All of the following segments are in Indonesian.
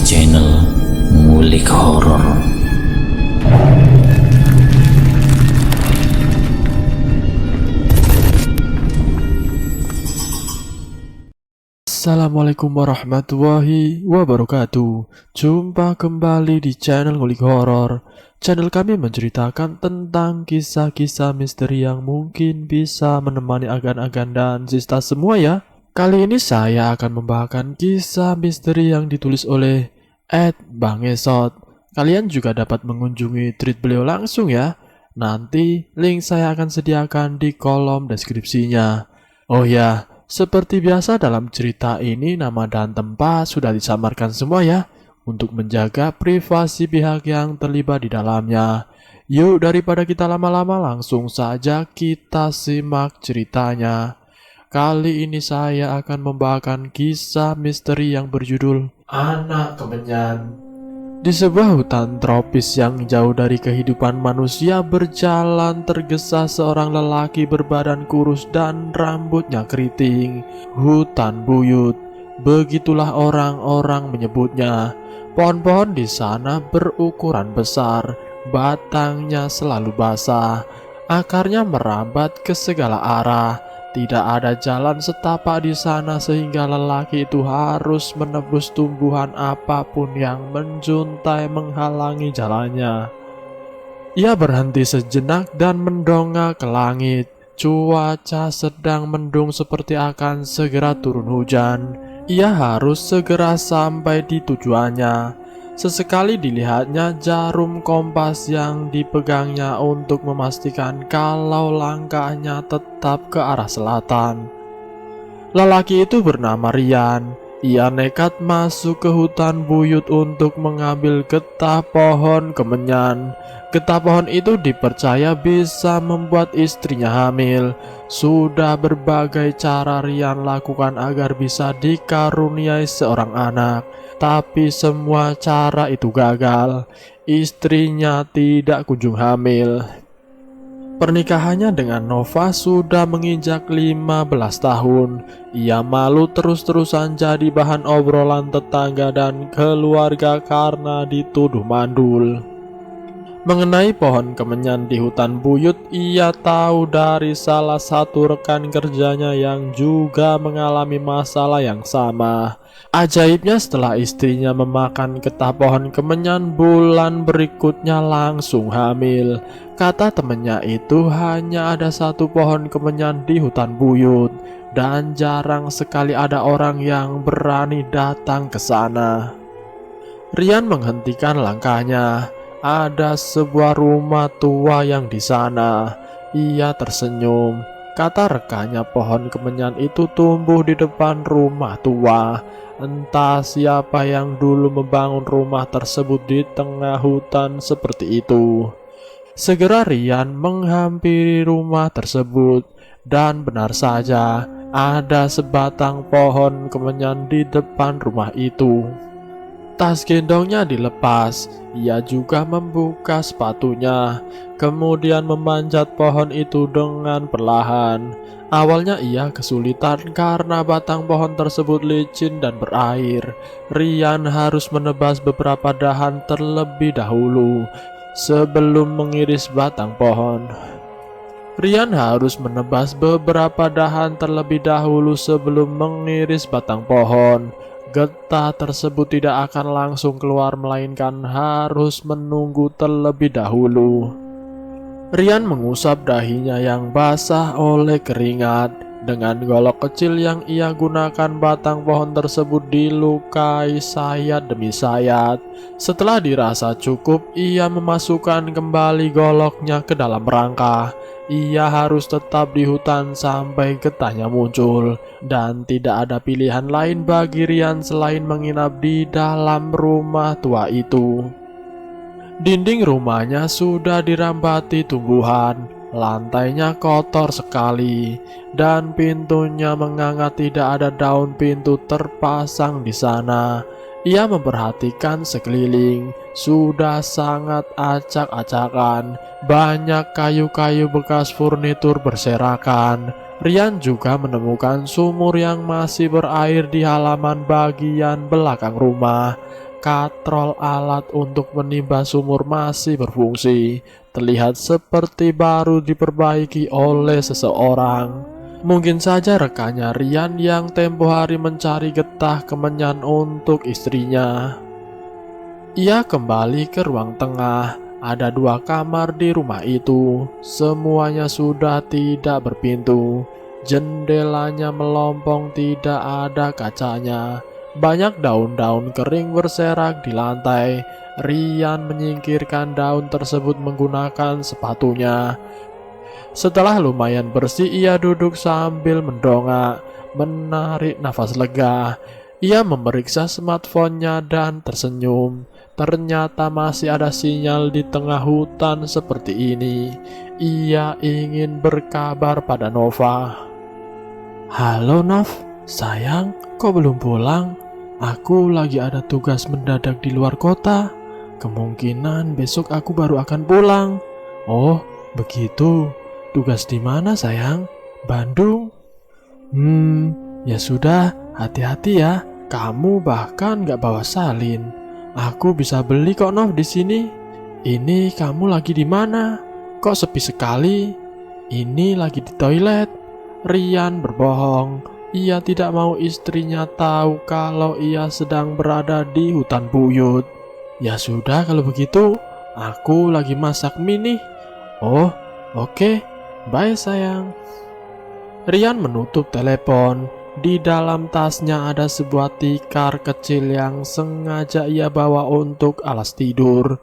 channel Ngulik Horor. Assalamualaikum warahmatullahi wabarakatuh. Jumpa kembali di channel Ngulik Horor. Channel kami menceritakan tentang kisah-kisah misteri yang mungkin bisa menemani agan-agan dan sista semua ya. Kali ini saya akan membawakan kisah misteri yang ditulis oleh Bang Esot. Kalian juga dapat mengunjungi tweet beliau langsung ya. Nanti link saya akan sediakan di kolom deskripsinya. Oh ya, seperti biasa dalam cerita ini nama dan tempat sudah disamarkan semua ya, untuk menjaga privasi pihak yang terlibat di dalamnya. Yuk daripada kita lama-lama langsung saja kita simak ceritanya. Kali ini saya akan membawakan kisah misteri yang berjudul Anak Kemenyan. Di sebuah hutan tropis yang jauh dari kehidupan manusia berjalan tergesa seorang lelaki berbadan kurus dan rambutnya keriting. Hutan buyut, begitulah orang-orang menyebutnya. Pohon-pohon di sana berukuran besar, batangnya selalu basah, akarnya merambat ke segala arah. Tidak ada jalan setapak di sana sehingga lelaki itu harus menebus tumbuhan apapun yang menjuntai menghalangi jalannya. Ia berhenti sejenak dan mendongak ke langit. Cuaca sedang mendung seperti akan segera turun hujan. Ia harus segera sampai di tujuannya. Sesekali dilihatnya jarum kompas yang dipegangnya untuk memastikan kalau langkahnya tetap ke arah selatan. Lelaki itu bernama Rian. Ia nekat masuk ke hutan buyut untuk mengambil getah pohon kemenyan. Getah pohon itu dipercaya bisa membuat istrinya hamil. Sudah berbagai cara Rian lakukan agar bisa dikaruniai seorang anak, tapi semua cara itu gagal. Istrinya tidak kunjung hamil. Pernikahannya dengan Nova sudah menginjak 15 tahun. Ia malu terus-terusan jadi bahan obrolan tetangga dan keluarga karena dituduh mandul. Mengenai pohon kemenyan di hutan buyut, ia tahu dari salah satu rekan kerjanya yang juga mengalami masalah yang sama. Ajaibnya setelah istrinya memakan getah pohon kemenyan, bulan berikutnya langsung hamil. Kata temannya itu hanya ada satu pohon kemenyan di hutan buyut dan jarang sekali ada orang yang berani datang ke sana. Rian menghentikan langkahnya. Ada sebuah rumah tua yang di sana. Ia tersenyum. Kata rekannya pohon kemenyan itu tumbuh di depan rumah tua. Entah siapa yang dulu membangun rumah tersebut di tengah hutan seperti itu. Segera Rian menghampiri rumah tersebut dan benar saja ada sebatang pohon kemenyan di depan rumah itu. Tas gendongnya dilepas, ia juga membuka sepatunya, kemudian memanjat pohon itu dengan perlahan. Awalnya ia kesulitan karena batang pohon tersebut licin dan berair. Rian harus menebas beberapa dahan terlebih dahulu sebelum mengiris batang pohon. Rian harus menebas beberapa dahan terlebih dahulu sebelum mengiris batang pohon. Getah tersebut tidak akan langsung keluar melainkan harus menunggu terlebih dahulu. Rian mengusap dahinya yang basah oleh keringat. Dengan golok kecil yang ia gunakan, batang pohon tersebut dilukai sayat demi sayat. Setelah dirasa cukup, ia memasukkan kembali goloknya ke dalam rangka. Ia harus tetap di hutan sampai getahnya muncul, dan tidak ada pilihan lain bagi Rian selain menginap di dalam rumah tua itu. Dinding rumahnya sudah dirambati tumbuhan, lantainya kotor sekali, dan pintunya menganga tidak ada daun pintu terpasang di sana. Ia memperhatikan sekeliling, sudah sangat acak-acakan, banyak kayu-kayu bekas furnitur berserakan. Rian juga menemukan sumur yang masih berair di halaman bagian belakang rumah. katrol alat untuk menimba sumur masih berfungsi, terlihat seperti baru diperbaiki oleh seseorang. Mungkin saja rekannya Rian yang tempo hari mencari getah kemenyan untuk istrinya. Ia kembali ke ruang tengah. Ada 2 kamar di rumah itu. Semuanya sudah tidak berpintu. Jendelanya melompong, tidak ada kacanya. Banyak daun-daun kering berserak di lantai. Rian menyingkirkan daun tersebut menggunakan sepatunya. Setelah lumayan bersih, ia duduk sambil mendongak, menarik nafas lega. Ia memeriksa smartphone-nya dan tersenyum. Ternyata masih ada sinyal di tengah hutan seperti ini. Ia ingin berkabar pada Nova. Halo Nov, sayang, kok belum pulang? Aku lagi ada tugas mendadak di luar kota. Kemungkinan besok aku baru akan pulang. Oh, begitu. Tugas di mana sayang? Bandung? Ya sudah, hati-hati ya. Kamu bahkan gak bawa salin. Aku bisa beli kok Nov di sini. Ini kamu lagi di mana? Kok sepi sekali? Ini lagi di toilet. Rian berbohong. Ia tidak mau istrinya tahu kalau ia sedang berada di hutan buyut. Ya sudah kalau begitu, aku lagi masak mie nih. Oh, oke. Bye sayang. Rian menutup telepon. Di dalam tasnya ada sebuah tikar kecil yang sengaja ia bawa untuk alas tidur.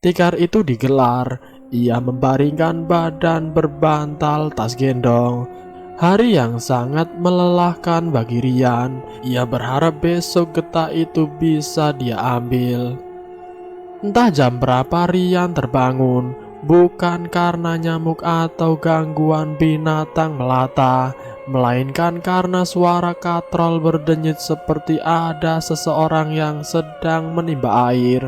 Tikar itu digelar. Ia membaringkan badan berbantal tas gendong. Hari yang sangat melelahkan bagi Rian. Ia berharap besok getah itu bisa dia ambil. Entah jam berapa Rian terbangun. Bukan karena nyamuk atau gangguan binatang melata, melainkan karena suara katrol berdenyut seperti ada seseorang yang sedang menimba air.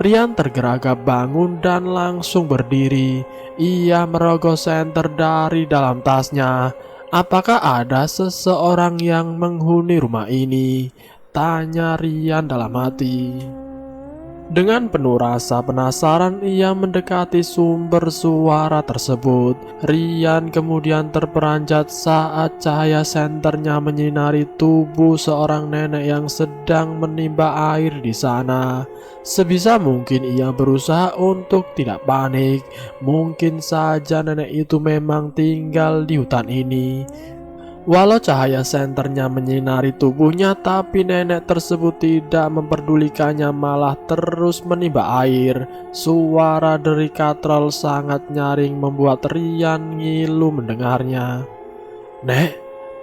Rian tergeragap bangun dan langsung berdiri. Ia merogoh senter dari dalam tasnya. Apakah ada seseorang yang menghuni rumah ini? Tanya Rian dalam hati. Dengan penuh rasa penasaran, ia mendekati sumber suara tersebut. Rian kemudian terperanjat saat cahaya senternya menyinari tubuh seorang nenek yang sedang menimba air di sana. Sebisa mungkin ia berusaha untuk tidak panik. Mungkin saja nenek itu memang tinggal di hutan ini. Walau cahaya senternya menyinari tubuhnya, tapi nenek tersebut tidak memperdulikannya, malah terus menimba air. Suara deri katrol sangat nyaring membuat Rian ngilu mendengarnya. Nek,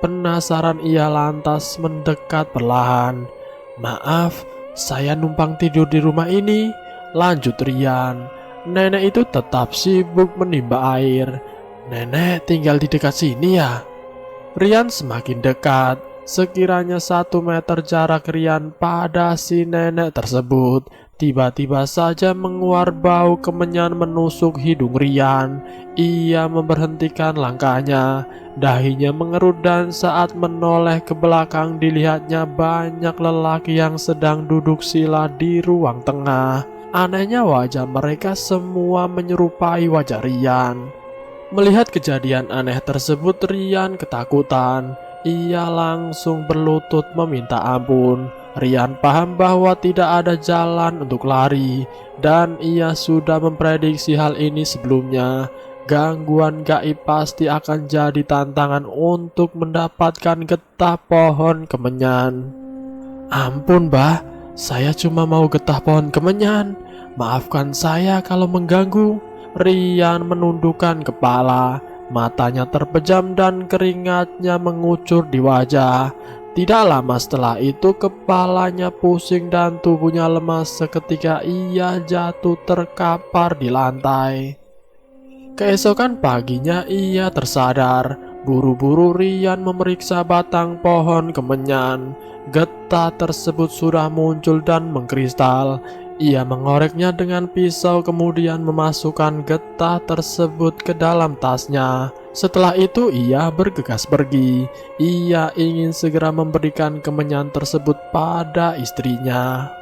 penasaran ia lantas mendekat perlahan. Maaf, saya numpang tidur di rumah ini, lanjut Rian. Nenek itu tetap sibuk menimba air. Nenek tinggal di dekat sini ya? Rian semakin dekat. Sekiranya 1 meter jarak Rian pada si nenek tersebut. Tiba-tiba saja menguar bau kemenyan menusuk hidung Rian. Ia memberhentikan langkahnya. Dahinya mengerut dan saat menoleh ke belakang dilihatnya banyak lelaki yang sedang duduk sila di ruang tengah. Anehnya wajah mereka semua menyerupai wajah Rian. Melihat kejadian aneh tersebut, Rian ketakutan. Ia langsung berlutut meminta ampun. Rian paham bahwa tidak ada jalan untuk lari, dan ia sudah memprediksi hal ini sebelumnya. Gangguan gaib pasti akan jadi tantangan untuk mendapatkan getah pohon kemenyan. Ampun Mbah, saya cuma mau getah pohon kemenyan. Maafkan saya kalau mengganggu. Rian menundukkan kepala, matanya terpejam dan keringatnya mengucur di wajah. Tidak lama setelah itu kepalanya pusing dan tubuhnya lemas seketika ia jatuh terkapar di lantai. Keesokan paginya ia tersadar. Buru-buru Rian memeriksa batang pohon kemenyan. Getah tersebut sudah muncul dan mengkristal. Ia mengoreknya dengan pisau kemudian memasukkan getah tersebut ke dalam tasnya. Setelah itu ia bergegas pergi. Ia ingin segera memberikan kemenyan tersebut pada istrinya.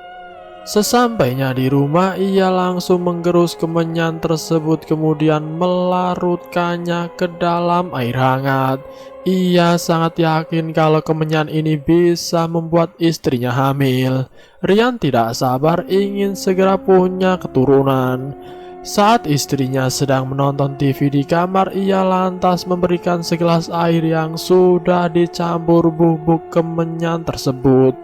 Sesampainya di rumah, ia langsung menggerus kemenyan tersebut kemudian melarutkannya ke dalam air hangat. Ia sangat yakin kalau kemenyan ini bisa membuat istrinya hamil. Rian tidak sabar ingin segera punya keturunan. Saat istrinya sedang menonton TV di kamar, ia lantas memberikan segelas air yang sudah dicampur bubuk kemenyan tersebut.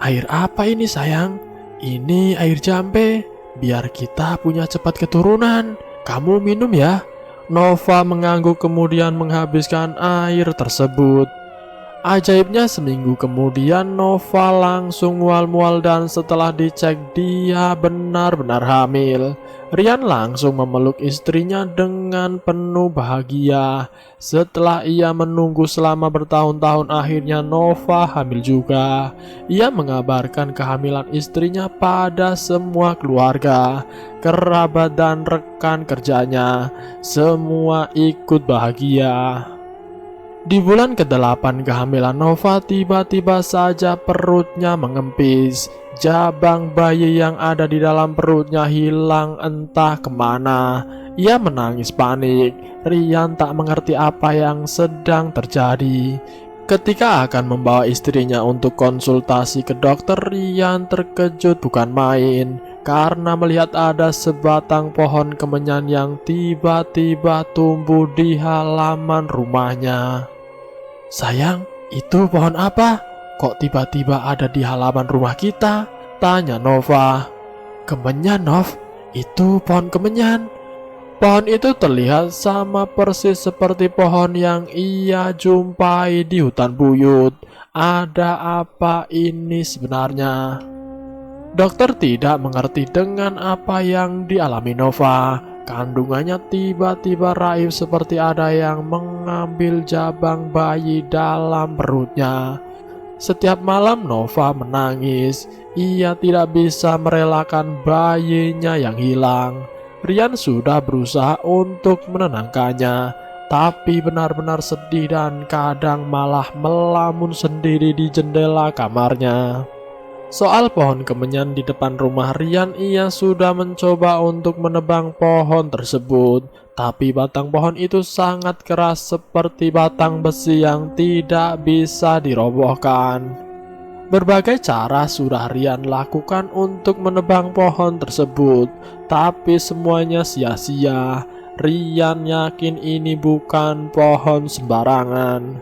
"Air apa ini sayang?" "Ini air jampe, biar kita punya cepat keturunan. Kamu minum ya." Nova mengangguk kemudian menghabiskan air tersebut. Ajaibnya seminggu kemudian Nova langsung mual-mual dan setelah dicek dia benar-benar hamil. Rian langsung memeluk istrinya dengan penuh bahagia. Setelah ia menunggu selama bertahun-tahun, akhirnya Nova hamil juga. Ia mengabarkan kehamilan istrinya pada semua keluarga, kerabat dan rekan kerjanya. Semua ikut bahagia. Di bulan ke-8 kehamilan Nova, tiba-tiba saja perutnya mengempis. Jabang bayi yang ada di dalam perutnya hilang entah kemana. Ia menangis panik. Rian tak mengerti apa yang sedang terjadi. Ketika akan membawa istrinya untuk konsultasi ke dokter, Rian terkejut bukan main karena melihat ada sebatang pohon kemenyan yang tiba-tiba tumbuh di halaman rumahnya. "Sayang, itu pohon apa? Kok tiba-tiba ada di halaman rumah kita?" tanya Nova. "Kemenyan, Nov. Itu pohon kemenyan." Pohon itu terlihat sama persis seperti pohon yang ia jumpai di hutan buyut. Ada apa ini sebenarnya? Dokter tidak mengerti dengan apa yang dialami Nova. Kandungannya tiba-tiba raib seperti ada yang mengambil jabang bayi dalam perutnya. Setiap malam Nova menangis. Ia tidak bisa merelakan bayinya yang hilang. Rian sudah berusaha untuk menenangkannya, tapi benar-benar sedih dan kadang malah melamun sendiri di jendela kamarnya. Soal pohon kemenyan di depan rumah Rian, ia sudah mencoba untuk menebang pohon tersebut, tapi batang pohon itu sangat keras seperti batang besi yang tidak bisa dirobohkan. Berbagai cara sudah Rian lakukan untuk menebang pohon tersebut, tapi semuanya sia-sia. Rian yakin ini bukan pohon sembarangan.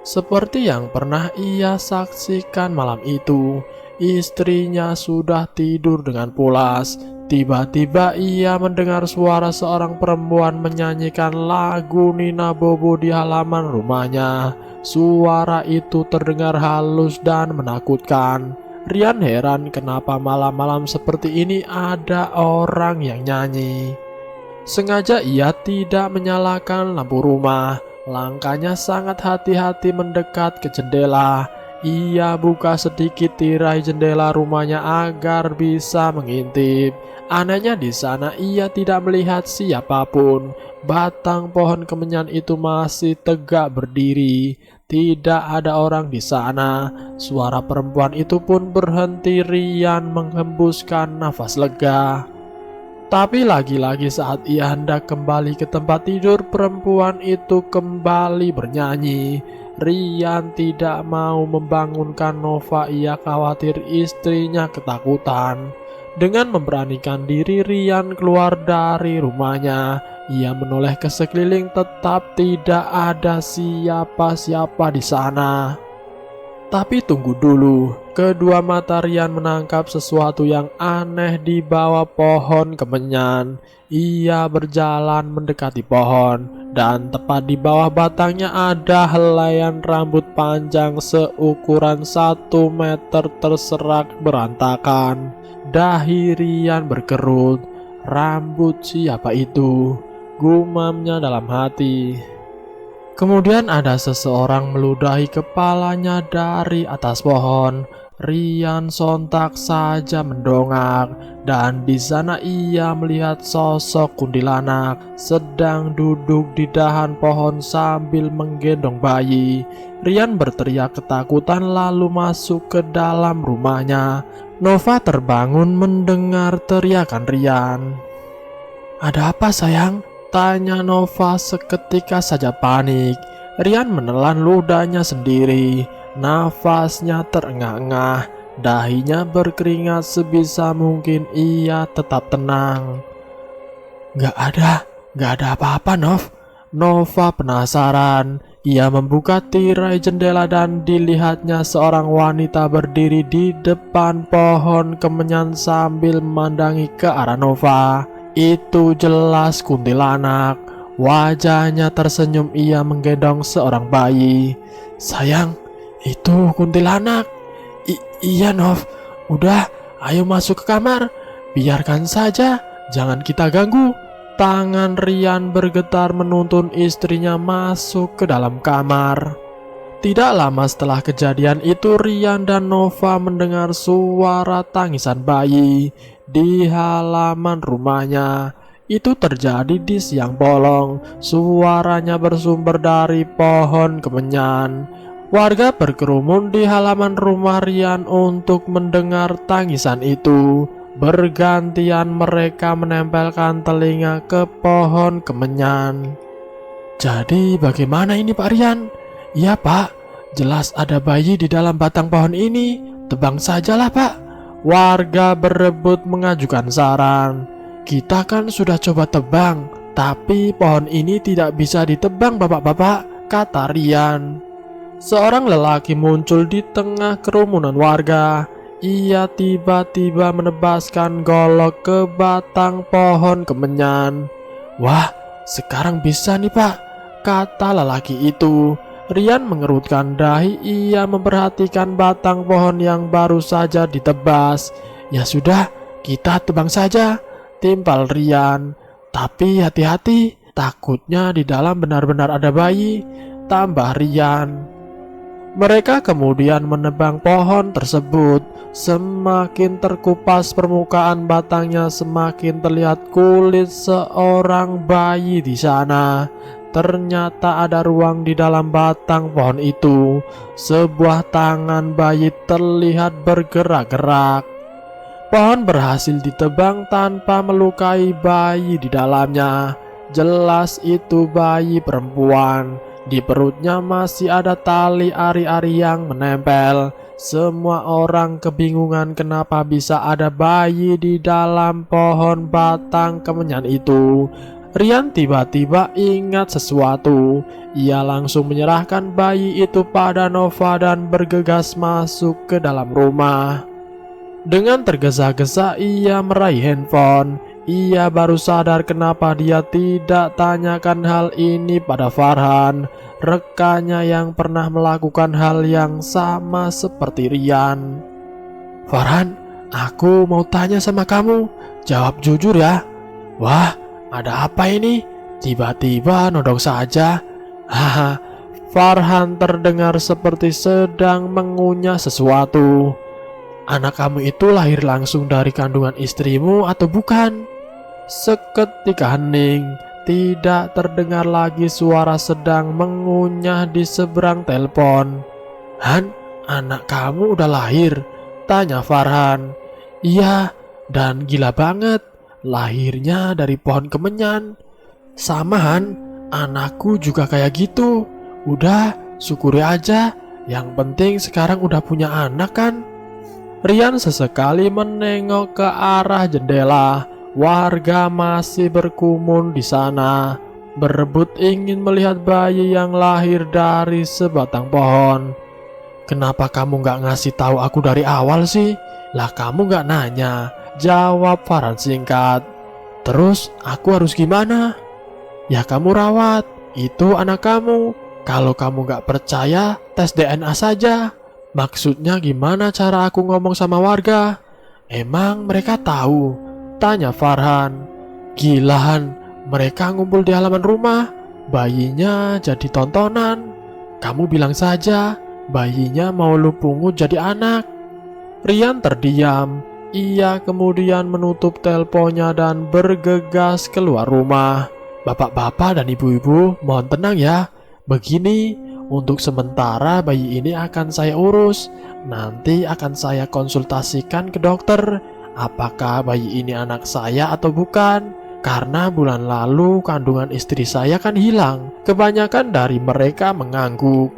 Seperti yang pernah ia saksikan malam itu, istrinya sudah tidur dengan pulas. Tiba-tiba ia mendengar suara seorang perempuan menyanyikan lagu Nina Bobo di halaman rumahnya. Suara itu terdengar halus dan menakutkan. Rian heran kenapa malam-malam seperti ini ada orang yang nyanyi. Sengaja ia tidak menyalakan lampu rumah. Langkahnya sangat hati-hati mendekat ke jendela. Ia buka sedikit tirai jendela rumahnya agar bisa mengintip. Anehnya di sana ia tidak melihat siapapun. Batang pohon kemenyan itu masih tegak berdiri. Tidak ada orang di sana. Suara perempuan itu pun berhenti. Rian menghembuskan nafas lega. Tapi lagi-lagi saat ia hendak kembali ke tempat tidur, perempuan itu kembali bernyanyi. Rian tidak mau membangunkan Nova, ia khawatir istrinya ketakutan. Dengan memberanikan diri, Rian keluar dari rumahnya. Ia menoleh ke sekeliling, tetap tidak ada siapa-siapa di sana. Tapi tunggu dulu, kedua mata Rian menangkap sesuatu yang aneh di bawah pohon kemenyan. Ia berjalan mendekati pohon, dan tepat di bawah batangnya ada helaian rambut panjang seukuran 1 meter terserak berantakan. Dahi Rian berkerut. Rambut siapa itu? Gumamnya dalam hati. Kemudian ada seseorang meludahi kepalanya dari atas pohon. Rian sontak saja mendongak, dan di sana ia melihat sosok kuntilanak sedang duduk di dahan pohon sambil menggendong bayi. Rian berteriak ketakutan lalu masuk ke dalam rumahnya. Nova terbangun mendengar teriakan Rian. "Ada apa sayang?" tanya Nova seketika saja panik. Rian menelan ludahnya sendiri. Nafasnya terengah-engah, dahinya berkeringat sebisa mungkin ia tetap tenang. Gak ada apa-apa, Nov. Nova penasaran. Ia membuka tirai jendela dan dilihatnya seorang wanita berdiri di depan pohon kemenyan sambil memandangi ke arah Nova. Itu jelas kuntilanak. Wajahnya tersenyum, ia menggendong seorang bayi. "Sayang, itu kuntilanak." Iya Nov, udah ayo masuk ke kamar. Biarkan saja, jangan kita ganggu. Tangan Rian bergetar menuntun istrinya masuk ke dalam kamar. Tidak lama setelah kejadian itu, Rian dan Nova mendengar suara tangisan bayi di halaman rumahnya. Itu terjadi di siang bolong. Suaranya bersumber dari pohon kemenyan. Warga berkerumun di halaman rumah Rian untuk mendengar tangisan itu. Bergantian mereka menempelkan telinga ke pohon kemenyan. "Jadi bagaimana ini Pak Rian?" "Iya Pak, jelas ada bayi di dalam batang pohon ini. Tebang sajalah Pak." Warga berebut mengajukan saran. "Kita kan sudah coba tebang, tapi pohon ini tidak bisa ditebang bapak-bapak," kata Rian. Seorang lelaki muncul di tengah kerumunan warga. Ia tiba-tiba menebaskan golok ke batang pohon kemenyan. "Wah, sekarang bisa nih Pak," kata lelaki itu. Rian mengerutkan dahi, ia memperhatikan batang pohon yang baru saja ditebas. "Ya sudah, kita tebang saja," timpal Rian. "Tapi hati-hati, takutnya di dalam benar-benar ada bayi," tambah Rian. Mereka kemudian menebang pohon tersebut. Semakin terkupas permukaan batangnya, semakin terlihat kulit seorang bayi di sana. Ternyata ada ruang di dalam batang pohon itu. Sebuah tangan bayi terlihat bergerak-gerak. Pohon berhasil ditebang tanpa melukai bayi di dalamnya. Jelas itu bayi perempuan. Di perutnya masih ada tali ari-ari yang menempel. Semua orang kebingungan kenapa bisa ada bayi di dalam pohon batang kemenyan itu. Rian tiba-tiba ingat sesuatu. Ia langsung menyerahkan bayi itu pada Nova dan bergegas masuk ke dalam rumah. Dengan tergesa-gesa ia meraih handphone. Ia baru sadar kenapa dia tidak tanyakan hal ini pada Farhan, rekannya yang pernah melakukan hal yang sama seperti Rian. "Farhan, aku mau tanya sama kamu. Jawab jujur ya." "Wah, ada apa ini? Tiba-tiba nodong saja." "Haha." Farhan terdengar seperti sedang mengunyah sesuatu. "Anak kamu itu lahir langsung dari kandungan istrimu atau bukan?" Seketika hening. Tidak terdengar lagi suara sedang mengunyah di seberang telepon. "Han, anak kamu udah lahir?" tanya Farhan. "Iya, dan gila banget. Lahirnya dari pohon kemenyan." "Sama Han, anakku juga kayak gitu. Udah, syukuri aja. Yang penting sekarang udah punya anak kan?" Rian sesekali menengok ke arah jendela. Warga masih berkumpul di sana, berebut ingin melihat bayi yang lahir dari sebatang pohon. "Kenapa kamu gak ngasih tahu aku dari awal sih?" "Lah kamu gak nanya," jawab Farhan singkat. "Terus aku harus gimana?" "Ya kamu rawat, itu anak kamu. Kalau kamu gak percaya, tes DNA saja." "Maksudnya gimana cara aku ngomong sama warga?" "Emang mereka tahu?" tanya Farhan. "Gilahan, mereka ngumpul di halaman rumah. Bayinya jadi tontonan. Kamu bilang saja bayinya mau lu pungut jadi anak." Rian terdiam. Ia kemudian menutup teleponnya dan bergegas keluar rumah. Bapak-bapak dan ibu-ibu, mohon tenang ya. Begini, untuk sementara bayi ini akan saya urus. Nanti akan saya konsultasikan ke dokter. Apakah bayi ini anak saya atau bukan? Karena bulan lalu kandungan istri saya kan hilang. Kebanyakan dari mereka mengangguk.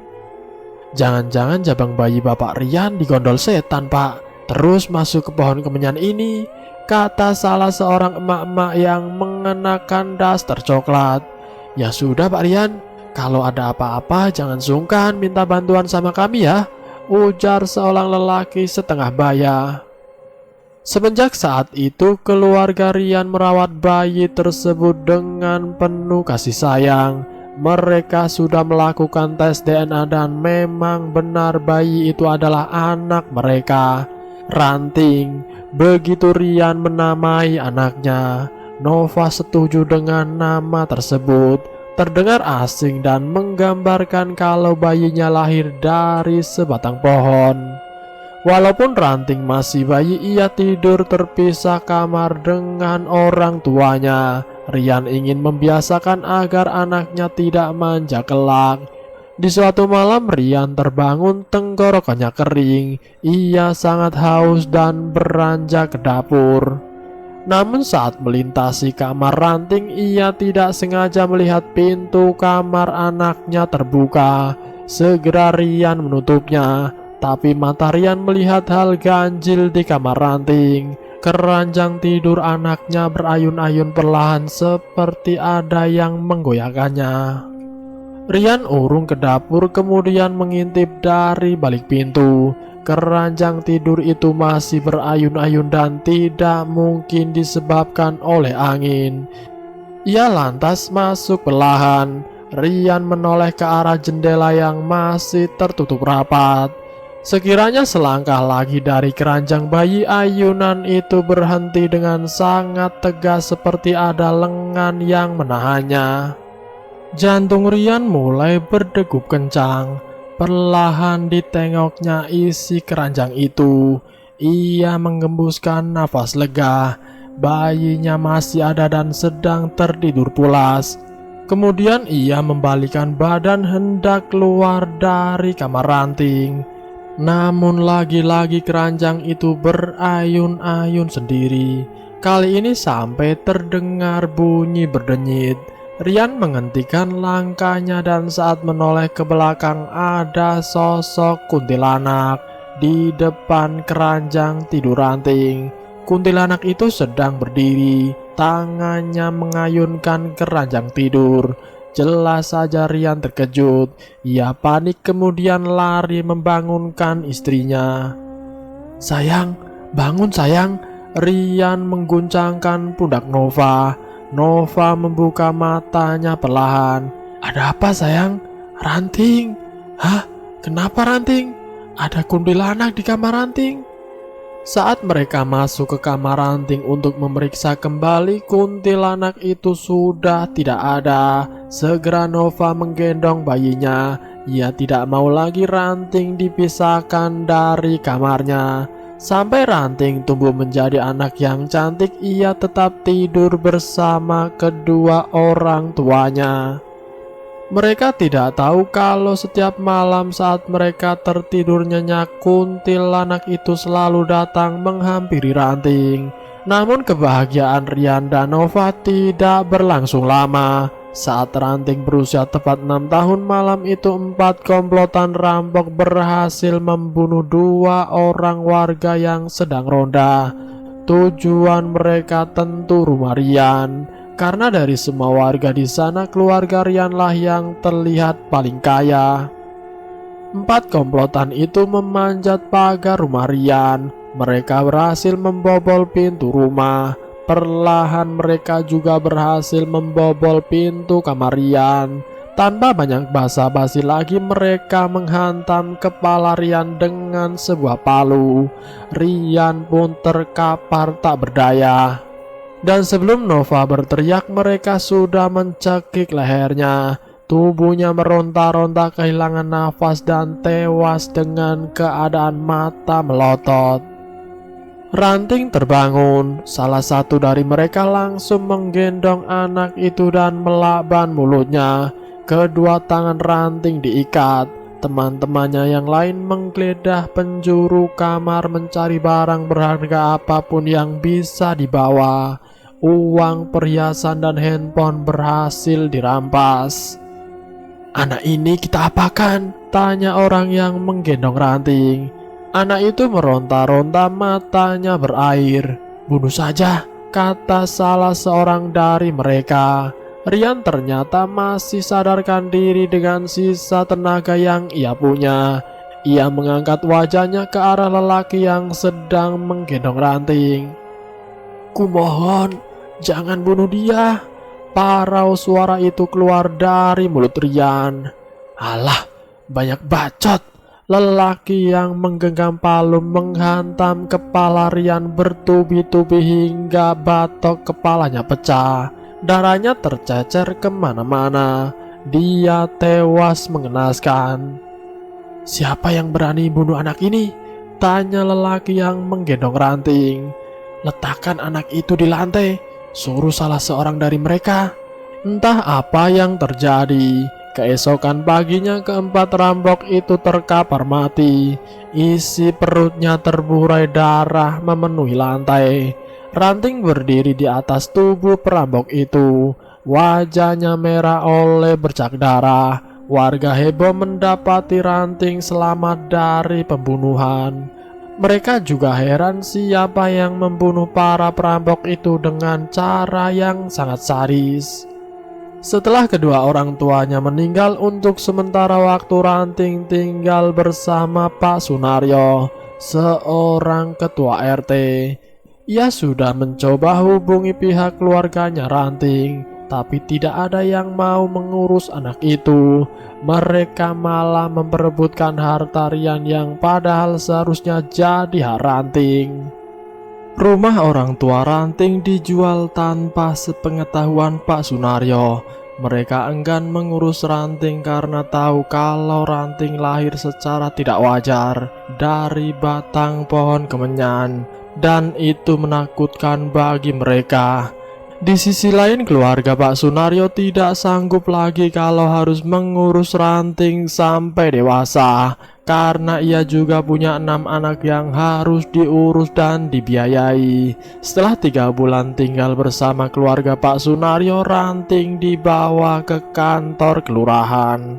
Jangan-jangan jabang bayi Bapak Rian digondol setan, Pak. Terus masuk ke pohon kemenyan ini, kata salah seorang emak-emak yang mengenakan daster coklat. Ya sudah Pak Rian, kalau ada apa-apa jangan sungkan minta bantuan sama kami ya, ujar seorang lelaki setengah baya. Semenjak saat itu keluarga Rian merawat bayi tersebut dengan penuh kasih sayang. Mereka sudah melakukan tes DNA dan memang benar bayi itu adalah anak mereka, Ranting. Begitu Rian menamai anaknya, Nova setuju dengan nama tersebut. Terdengar asing dan menggambarkan kalau bayinya lahir dari sebatang pohon. Walaupun Ranting masih bayi, ia tidur terpisah kamar dengan orang tuanya. Rian ingin membiasakan agar anaknya tidak manja kelak. Di suatu malam Rian terbangun, tenggorokannya kering. Ia sangat haus dan beranjak ke dapur. Namun saat melintasi kamar Ranting, ia tidak sengaja melihat pintu kamar anaknya terbuka. Segera Rian menutupnya, tapi mata Rian melihat hal ganjil di kamar Ranting. Keranjang tidur anaknya berayun-ayun perlahan seperti ada yang menggoyahkannya. Rian urung ke dapur kemudian mengintip dari balik pintu. Keranjang tidur itu masih berayun-ayun dan tidak mungkin disebabkan oleh angin. Ia lantas masuk perlahan. Rian menoleh ke arah jendela yang masih tertutup rapat. Sekiranya selangkah lagi dari keranjang bayi, ayunan itu berhenti dengan sangat tegas seperti ada lengan yang menahannya. Jantung Rian mulai berdegup kencang. Perlahan ditengoknya isi keranjang itu. Ia menggembuskan nafas lega. Bayinya masih ada dan sedang tertidur pulas. Kemudian ia membalikan badan hendak keluar dari kamar Ranting. Namun lagi-lagi keranjang itu berayun-ayun sendiri. Kali ini sampai terdengar bunyi berdenyit. Rian menghentikan langkahnya dan saat menoleh ke belakang ada sosok kuntilanak di depan keranjang tidur Ranting. Kuntilanak itu sedang berdiri, tangannya mengayunkan keranjang tidur. Jelas saja Rian terkejut. Ia panik kemudian lari membangunkan istrinya. "Sayang, bangun sayang." Rian mengguncangkan pundak Nova. Nova membuka matanya perlahan. "Ada apa sayang?" "Ranting." "Hah? Kenapa Ranting? Ada kuntilanak di kamar Ranting." Saat mereka masuk ke kamar Ranting untuk memeriksa kembali, kuntilanak itu sudah tidak ada. Segera Nova menggendong bayinya. Ia tidak mau lagi Ranting dipisahkan dari kamarnya. Sampai Ranting tumbuh menjadi anak yang cantik, ia tetap tidur bersama kedua orang tuanya. Mereka tidak tahu kalau setiap malam saat mereka tertidur nyenyak, kuntilanak itu selalu datang menghampiri Ranting. Namun kebahagiaan Rian dan Nova tidak berlangsung lama. Saat Ranting berusia tepat 6 tahun, malam itu 4 komplotan rampok berhasil membunuh 2 orang warga yang sedang ronda. Tujuan mereka tentu rumah Rian. Karena dari semua warga di sana, keluarga Rianlah yang terlihat paling kaya. 4 komplotan itu memanjat pagar rumah Rian. Mereka berhasil membobol pintu rumah. Perlahan mereka juga berhasil membobol pintu kamar Rian. Tanpa banyak basa-basi lagi, mereka menghantam kepala Rian dengan sebuah palu. Rian pun terkapar tak berdaya. Dan sebelum Nova berteriak, mereka sudah mencekik lehernya. Tubuhnya meronta-ronta kehilangan nafas dan tewas dengan keadaan mata melotot. Ranting terbangun. Salah satu dari mereka langsung menggendong anak itu dan melakban mulutnya. Kedua tangan Ranting diikat. Teman-temannya yang lain menggeledah penjuru kamar mencari barang berharga apapun yang bisa dibawa. Uang, perhiasan, dan handphone berhasil dirampas. "Anak ini kita apakan?" tanya orang yang menggendong Ranting. Anak itu meronta-ronta, matanya berair. "Bunuh saja," kata salah seorang dari mereka. Rian ternyata masih sadarkan diri dengan sisa tenaga yang ia punya. Ia mengangkat wajahnya ke arah lelaki yang sedang menggendong Ranting. "Kumohon, jangan bunuh dia." Parau suara itu keluar dari mulut Rian. "Alah, banyak bacot." Lelaki yang menggenggam palu menghantam kepala Rian bertubi-tubi hingga batok kepalanya pecah. Darahnya tercecer kemana-mana. Dia tewas mengenaskan. "Siapa yang berani bunuh anak ini?" tanya lelaki yang menggendong Ranting. "Letakkan anak itu di lantai," suruh salah seorang dari mereka. Entah apa yang terjadi. Keesokan paginya keempat rampok itu terkapar mati. Isi perutnya terburai darah memenuhi lantai. Ranting berdiri di atas tubuh perampok itu. Wajahnya merah oleh bercak darah. Warga heboh mendapati Ranting selamat dari pembunuhan. Mereka juga heran siapa yang membunuh para perampok itu dengan cara yang sangat sadis. Setelah kedua orang tuanya meninggal, untuk sementara waktu Ranting tinggal bersama Pak Sunaryo, seorang ketua RT. Ia sudah mencoba hubungi pihak keluarganya Ranting, tapi tidak ada yang mau mengurus anak itu. Mereka malah memperebutkan harta Rian yang padahal seharusnya jadi hak Ranting. Rumah orang tua Ranting dijual tanpa sepengetahuan Pak Sunaryo. Mereka enggan mengurus Ranting karena tahu kalau Ranting lahir secara tidak wajar dari batang pohon kemenyan, dan itu menakutkan bagi mereka. Di sisi lain, keluarga Pak Sunaryo tidak sanggup lagi kalau harus mengurus Ranting sampai dewasa, karena ia juga punya 6 anak yang harus diurus dan dibiayai. Setelah 3 bulan tinggal bersama keluarga Pak Sunaryo, Ranting dibawa ke kantor kelurahan.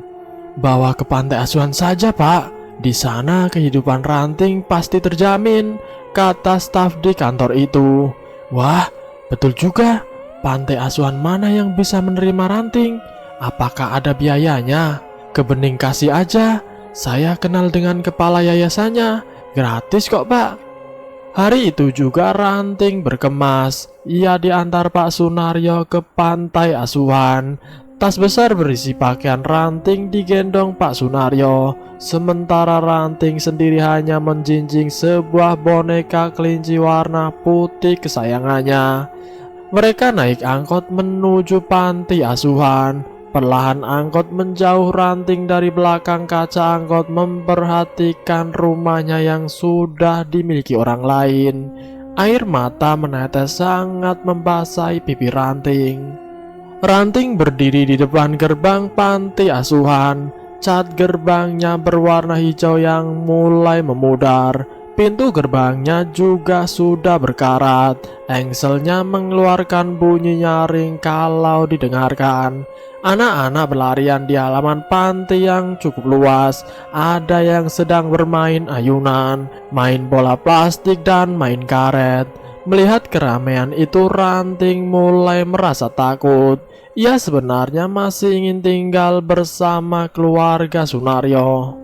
"Bawa ke pantai asuhan saja, Pak. Di sana kehidupan Ranting pasti terjamin," kata staf di kantor itu. "Wah, betul juga. Pantai asuhan mana yang bisa menerima Ranting? Apakah ada biayanya? Ke Bening Kasih aja. Saya kenal dengan kepala yayasannya. Gratis kok, Pak." Hari itu juga Ranting berkemas. Ia diantar Pak Sunaryo ke pantai asuhan. Tas besar berisi pakaian Ranting digendong Pak Sunaryo. Sementara Ranting sendiri hanya menjinjing sebuah boneka kelinci warna putih kesayangannya. Mereka naik angkot menuju panti asuhan. Perlahan angkot menjauh. Ranting dari belakang kaca angkot memperhatikan rumahnya yang sudah dimiliki orang lain. Air mata menetes sangat membasahi pipi Ranting. Ranting berdiri di depan gerbang panti asuhan. Cat gerbangnya berwarna hijau yang mulai memudar. Pintu gerbangnya juga sudah berkarat. Engselnya mengeluarkan bunyi nyaring kalau didengarkan. Anak-anak berlarian di halaman panti yang cukup luas. Ada yang sedang bermain ayunan, main bola plastik, dan main karet. Melihat keramaian itu, Ranting mulai merasa takut. Ia sebenarnya masih ingin tinggal bersama keluarga Sunaryo.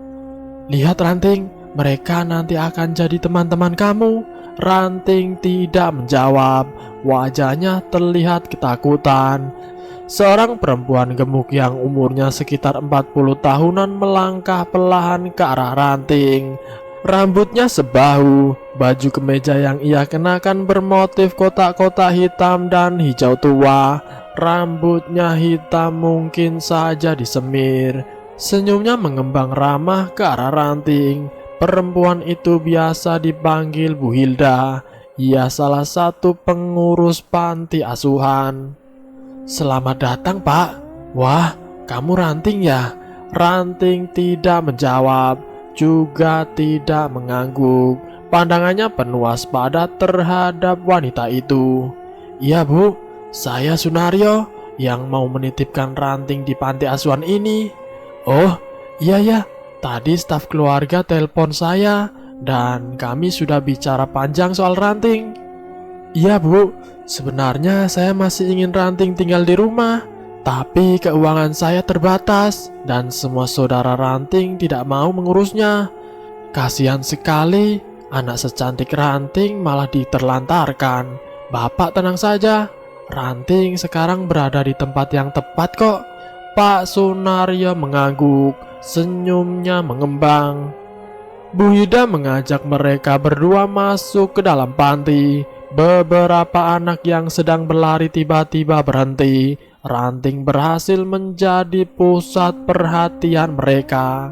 "Lihat, Ranting, mereka nanti akan jadi teman-teman kamu." Ranting tidak menjawab. Wajahnya terlihat ketakutan. Seorang perempuan gemuk yang umurnya sekitar 40 tahunan melangkah perlahan ke arah Ranting. Rambutnya sebahu, baju kemeja yang ia kenakan bermotif kotak-kotak hitam dan hijau tua. Rambutnya hitam mungkin saja disemir. Senyumnya mengembang ramah ke arah Ranting. Perempuan itu biasa dipanggil Bu Hilda. Ia salah satu pengurus panti asuhan. "Selamat datang, Pak." "Wah, kamu Ranting ya?" Ranting tidak menjawab, juga tidak mengangguk. Pandangannya penuh waspada terhadap wanita itu. "Iya, Bu, saya Sunario yang mau menitipkan Ranting di panti asuhan ini." "Oh, iya ya, tadi staf keluarga telepon saya dan kami sudah bicara panjang soal Ranting." "Iya, Bu, sebenarnya saya masih ingin Ranting tinggal di rumah, tapi keuangan saya terbatas dan semua saudara Ranting tidak mau mengurusnya. Kasihan sekali, anak secantik Ranting malah diterlantarkan. Bapak tenang saja, Ranting sekarang berada di tempat yang tepat kok." Pak Sunario mengangguk, senyumnya mengembang. Bu Hida mengajak mereka berdua masuk ke dalam panti. Beberapa anak yang sedang berlari tiba-tiba berhenti. Ranting berhasil menjadi pusat perhatian mereka.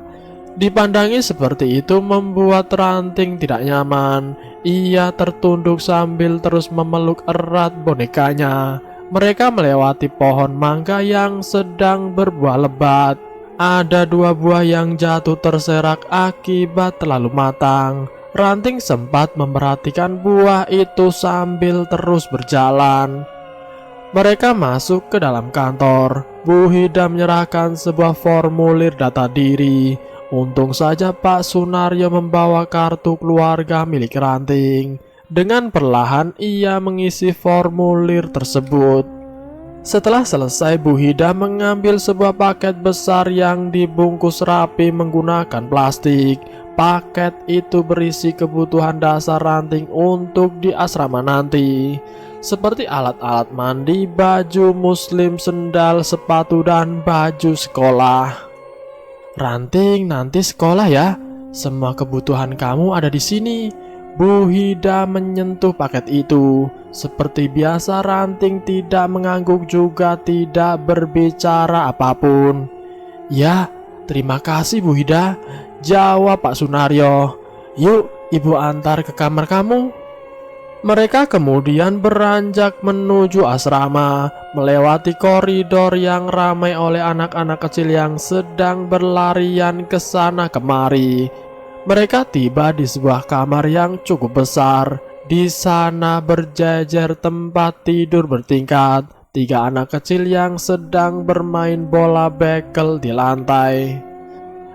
Dipandangi seperti itu membuat Ranting tidak nyaman. Ia tertunduk sambil terus memeluk erat bonekanya. Mereka melewati pohon mangga yang sedang berbuah lebat. Ada 2 buah yang jatuh terserak akibat terlalu matang. Ranting sempat memperhatikan buah itu sambil terus berjalan. Mereka masuk ke dalam kantor. Bu Hida menyerahkan sebuah formulir data diri. Untung saja Pak Sunario membawa kartu keluarga milik Ranting. Dengan perlahan ia mengisi formulir tersebut. Setelah selesai, Bu Hida mengambil sebuah paket besar yang dibungkus rapi menggunakan plastik. Paket itu berisi kebutuhan dasar Ranting untuk di asrama nanti, seperti alat-alat mandi, baju muslim, sendal, sepatu, dan baju sekolah. "Ranting nanti sekolah ya. Semua kebutuhan kamu ada di sini." Bu Hida menyentuh paket itu. Seperti biasa, Ranting tidak mengangguk juga tidak berbicara apapun. "Ya, terima kasih Bu Hida," jawab Pak Sunario. "Yuk, Ibu antar ke kamar kamu." Mereka kemudian beranjak menuju asrama, melewati koridor yang ramai oleh anak-anak kecil yang sedang berlarian ke sana kemari. Mereka tiba di sebuah kamar yang cukup besar. Di sana berjejer tempat tidur bertingkat. 3 anak kecil yang sedang bermain bola bekel di lantai.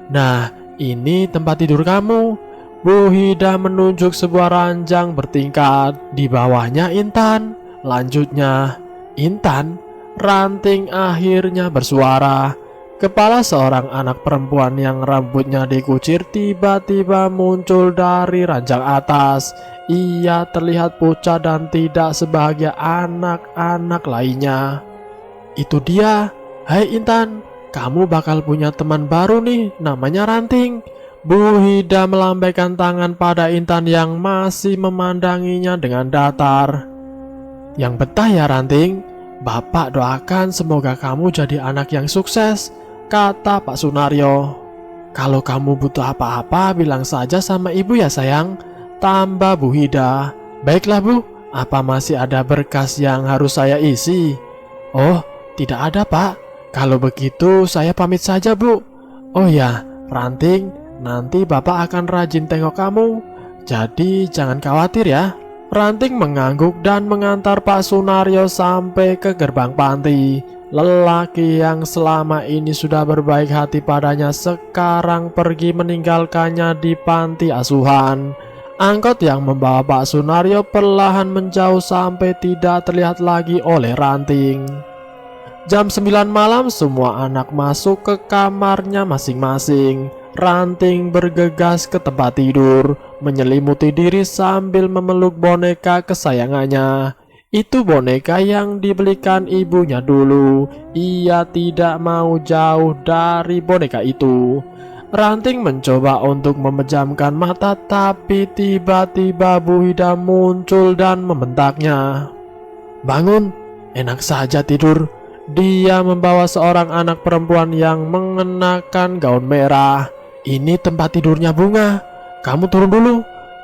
"Nah, ini tempat tidur kamu." Bu Hida menunjuk sebuah ranjang bertingkat. Di bawahnya Intan. Lanjutnya, "Intan?" Ranting akhirnya bersuara. Kepala seorang anak perempuan yang rambutnya dikucir tiba-tiba muncul dari ranjang atas. Ia terlihat pucat dan tidak sebahagia anak-anak lainnya. "Itu dia. Hai Intan, kamu bakal punya teman baru nih, namanya Ranting." Bu Hida melambaikan tangan pada Intan yang masih memandanginya dengan datar. "Yang betah ya Ranting. Bapak doakan semoga kamu jadi anak yang sukses," kata Pak Sunario. "Kalau kamu butuh apa-apa bilang saja sama ibu ya sayang," tambah Bu Hida. "Baiklah Bu, apa masih ada berkas yang harus saya isi?" "Oh, tidak ada Pak. Kalau begitu saya pamit saja Bu." "Oh ya, Ranting, nanti Bapak akan rajin tengok kamu, jadi jangan khawatir ya." Ranting mengangguk dan mengantar Pak Sunario sampai ke gerbang panti. Lelaki yang selama ini sudah berbaik hati padanya sekarang pergi meninggalkannya di panti asuhan. Angkot yang membawa Pak Sunario perlahan menjauh sampai tidak terlihat lagi oleh Ranting. Jam 9 malam semua anak masuk ke kamarnya masing-masing. Ranting bergegas ke tempat tidur, menyelimuti diri sambil memeluk boneka kesayangannya. Itu boneka yang dibelikan ibunya dulu. Ia tidak mau jauh dari boneka itu. Ranting mencoba untuk memejamkan mata, tapi tiba-tiba Bu Hida muncul dan membentaknya. "Bangun, enak saja tidur." Dia membawa seorang anak perempuan yang mengenakan gaun merah. "Ini tempat tidurnya Bunga. Kamu turun dulu."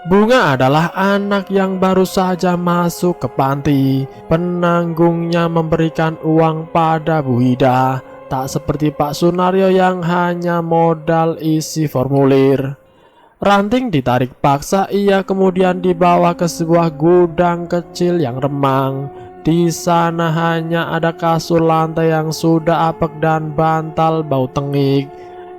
Bunga adalah anak yang baru saja masuk ke panti. Penanggungnya memberikan uang pada Bu Hida, tak seperti Pak Sunaryo yang hanya modal isi formulir. Ranting ditarik paksa, ia kemudian dibawa ke sebuah gudang kecil yang remang. Di sana hanya ada kasur lantai yang sudah apek dan bantal bau tengik.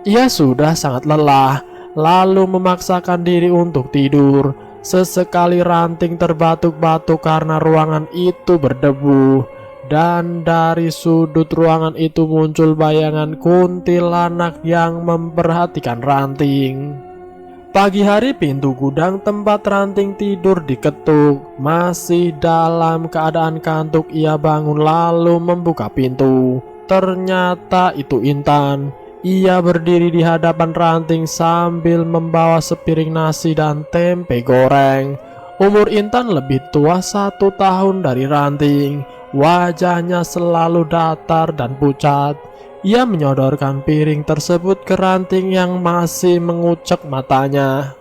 Ia sudah sangat lelah, lalu memaksakan diri untuk tidur. Sesekali Ranting terbatuk-batuk karena ruangan itu berdebu. Dan dari sudut ruangan itu muncul bayangan kuntilanak yang memperhatikan Ranting. Pagi hari pintu gudang tempat Ranting tidur diketuk. Masih dalam keadaan kantuk, ia bangun lalu membuka pintu. Ternyata itu Intan. Ia berdiri di hadapan Ranting sambil membawa sepiring nasi dan tempe goreng. Umur Intan lebih tua 1 tahun dari Ranting. Wajahnya selalu datar dan pucat. Ia menyodorkan piring tersebut ke Ranting yang masih mengucek matanya.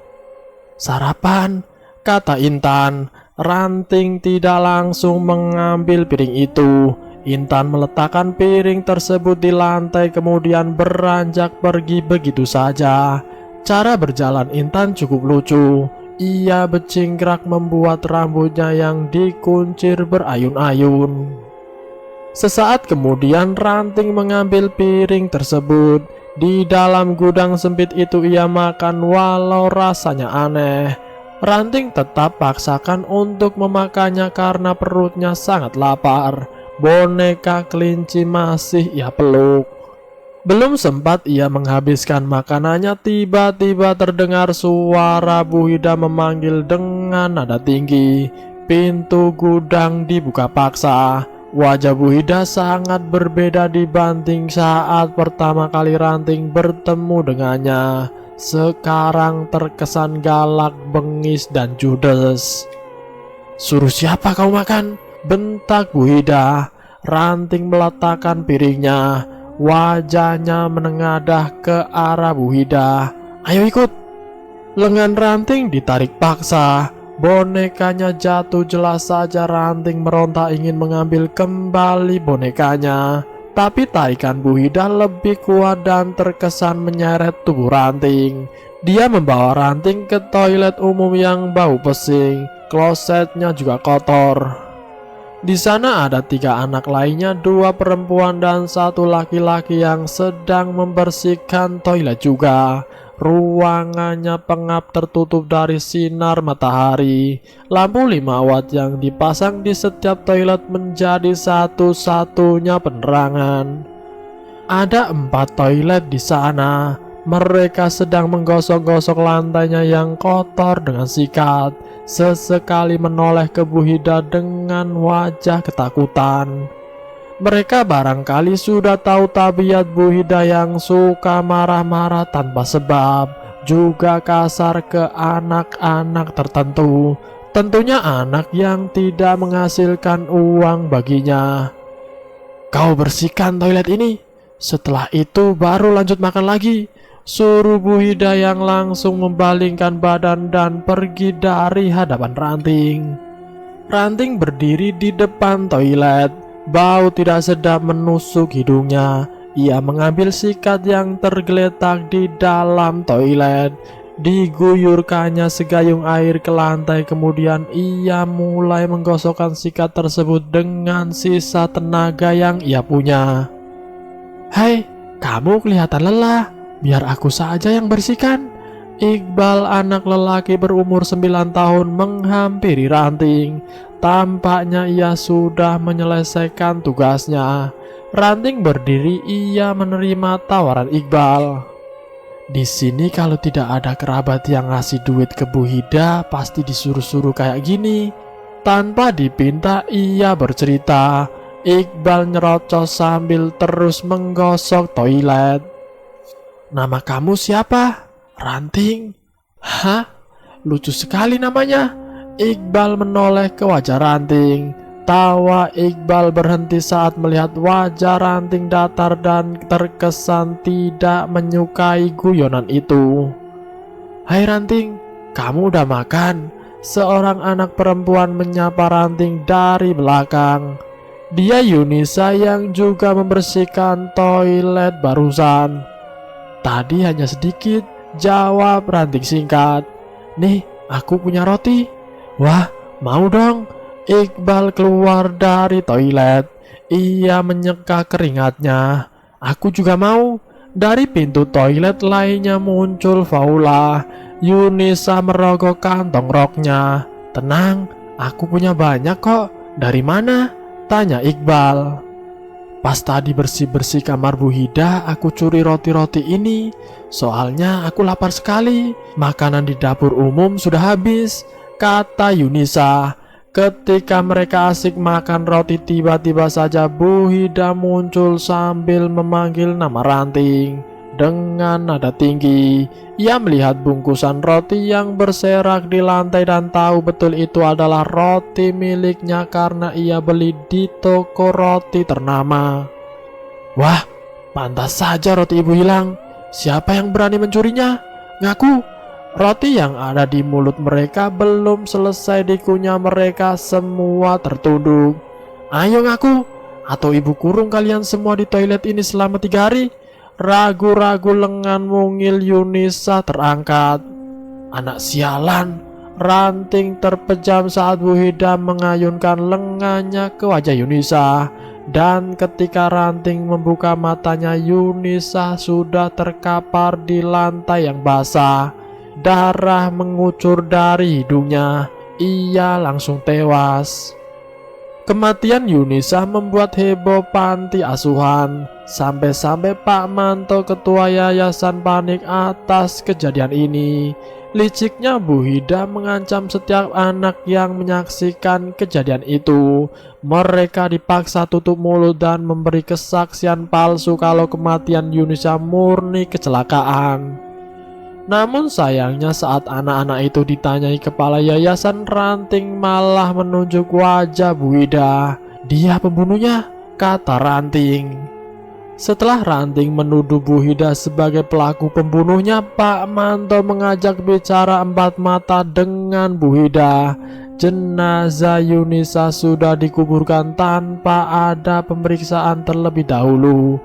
"Sarapan," kata Intan. Ranting tidak langsung mengambil piring itu. Intan meletakkan piring tersebut di lantai kemudian beranjak pergi begitu saja. Cara berjalan Intan cukup lucu. Ia bercingkrak membuat rambutnya yang dikuncir berayun-ayun. Sesaat kemudian Ranting mengambil piring tersebut. Di dalam gudang sempit itu ia makan walau rasanya aneh. Ranting tetap paksakan untuk memakannya karena perutnya sangat lapar. Boneka kelinci masih ia peluk. Belum sempat ia menghabiskan makanannya, tiba-tiba terdengar suara Bu Hida memanggil dengan nada tinggi. Pintu gudang dibuka paksa. Wajah Bu Hida sangat berbeda dibanding saat pertama kali Ranting bertemu dengannya. Sekarang terkesan galak, bengis, dan judes. "Suruh siapa kau makan?" bentak Bu Hida. Ranting meletakkan piringnya. Wajahnya menengadah ke arah Bu Hida. "Ayo ikut." Lengan Ranting ditarik paksa. Bonekanya jatuh, jelas saja Ranting meronta ingin mengambil kembali bonekanya. Tapi tarikan Bu Hida lebih kuat dan terkesan menyeret tubuh Ranting. Dia membawa Ranting ke toilet umum yang bau pesing. Klosetnya juga kotor. Di sana ada 3 anak lainnya, 2 perempuan dan 1 laki-laki yang sedang membersihkan toilet juga. Ruangannya pengap, tertutup dari sinar matahari. Lampu 5 watt yang dipasang di setiap toilet menjadi satu-satunya penerangan. Ada 4 toilet di sana. Mereka sedang menggosok-gosok lantainya yang kotor dengan sikat. Sesekali menoleh ke Bu Hida dengan wajah ketakutan. Mereka barangkali sudah tahu tabiat Bu Hida yang suka marah-marah tanpa sebab, juga kasar ke anak-anak tertentu. Tentunya anak yang tidak menghasilkan uang baginya. "Kau bersihkan toilet ini, setelah itu baru lanjut makan lagi," suruh Bu Hida yang langsung membalingkan badan dan pergi dari hadapan Ranting. Ranting berdiri di depan toilet. Bau tidak sedap menusuk hidungnya. Ia mengambil sikat yang tergeletak di dalam toilet. Diguyurkannya segayung air ke lantai. Kemudian ia mulai menggosokkan sikat tersebut dengan sisa tenaga yang ia punya. "Hai, kamu kelihatan lelah. Biar aku saja yang bersihkan." Iqbal, anak lelaki berumur 9 tahun, menghampiri Ranting. Tampaknya ia sudah menyelesaikan tugasnya. Ranting berdiri, ia menerima tawaran Iqbal. "Di sini kalau tidak ada kerabat yang ngasih duit ke Bu Hida, pasti disuruh-suruh kayak gini." Tanpa dipinta ia bercerita. Iqbal nyerocos sambil terus menggosok toilet. "Nama kamu siapa?" "Ranting." "Hah? Lucu sekali namanya." Iqbal menoleh ke wajah Ranting. Tawa Iqbal berhenti saat melihat wajah Ranting datar dan terkesan tidak menyukai guyonan itu. "Hai Ranting, kamu udah makan?" Seorang anak perempuan menyapa Ranting dari belakang. Dia Yunisa yang juga membersihkan toilet barusan. "Tadi hanya sedikit," jawab Ranting singkat. "Nih, aku punya roti." "Wah, mau dong." Iqbal keluar dari toilet. Ia menyeka keringatnya. "Aku juga mau." Dari pintu toilet lainnya muncul Faula. Yunisa merogoh kantong roknya. "Tenang, aku punya banyak kok." "Dari mana?" tanya Iqbal. "Pas tadi bersih-bersih kamar Bu Hida, aku curi roti-roti ini. Soalnya aku lapar sekali. Makanan di dapur umum sudah habis," kata Yunisa. Ketika mereka asik makan roti, tiba-tiba saja Bu Hida muncul sambil memanggil nama Ranting. Dengan nada tinggi, ia melihat bungkusan roti yang berserak di lantai dan tahu betul itu adalah roti miliknya karena ia beli di toko roti ternama. "Wah, pantas saja roti ibu hilang. Siapa yang berani mencurinya? Ngaku!" Roti yang ada di mulut mereka belum selesai dikunyah, mereka semua tertunduk. "Ayo ngaku, atau ibu kurung kalian semua di toilet ini selama 3 hari. Ragu-ragu lengan mungil Yunisa terangkat. "Anak sialan!" Ranting terpejam saat Bu Hida mengayunkan lengannya ke wajah Yunisa. Dan ketika Ranting membuka matanya, Yunisa sudah terkapar di lantai yang basah. Darah mengucur dari hidungnya. Ia langsung tewas. Kematian Yunisa membuat heboh panti asuhan. Sampai-sampai Pak Manto, ketua yayasan, panik atas kejadian ini. Liciknya Bu Hida mengancam setiap anak yang menyaksikan kejadian itu. Mereka dipaksa tutup mulut dan memberi kesaksian palsu kalau kematian Yunisa murni kecelakaan. Namun sayangnya saat anak-anak itu ditanyai kepala yayasan, Ranting malah menunjuk wajah Bu Hida. "Dia pembunuhnya," kata Ranting. Setelah Ranting menuduh Bu Hida sebagai pelaku pembunuhnya, Pak Manto mengajak bicara empat mata dengan Bu Hida. Jenazah Yunisa sudah dikuburkan tanpa ada pemeriksaan terlebih dahulu.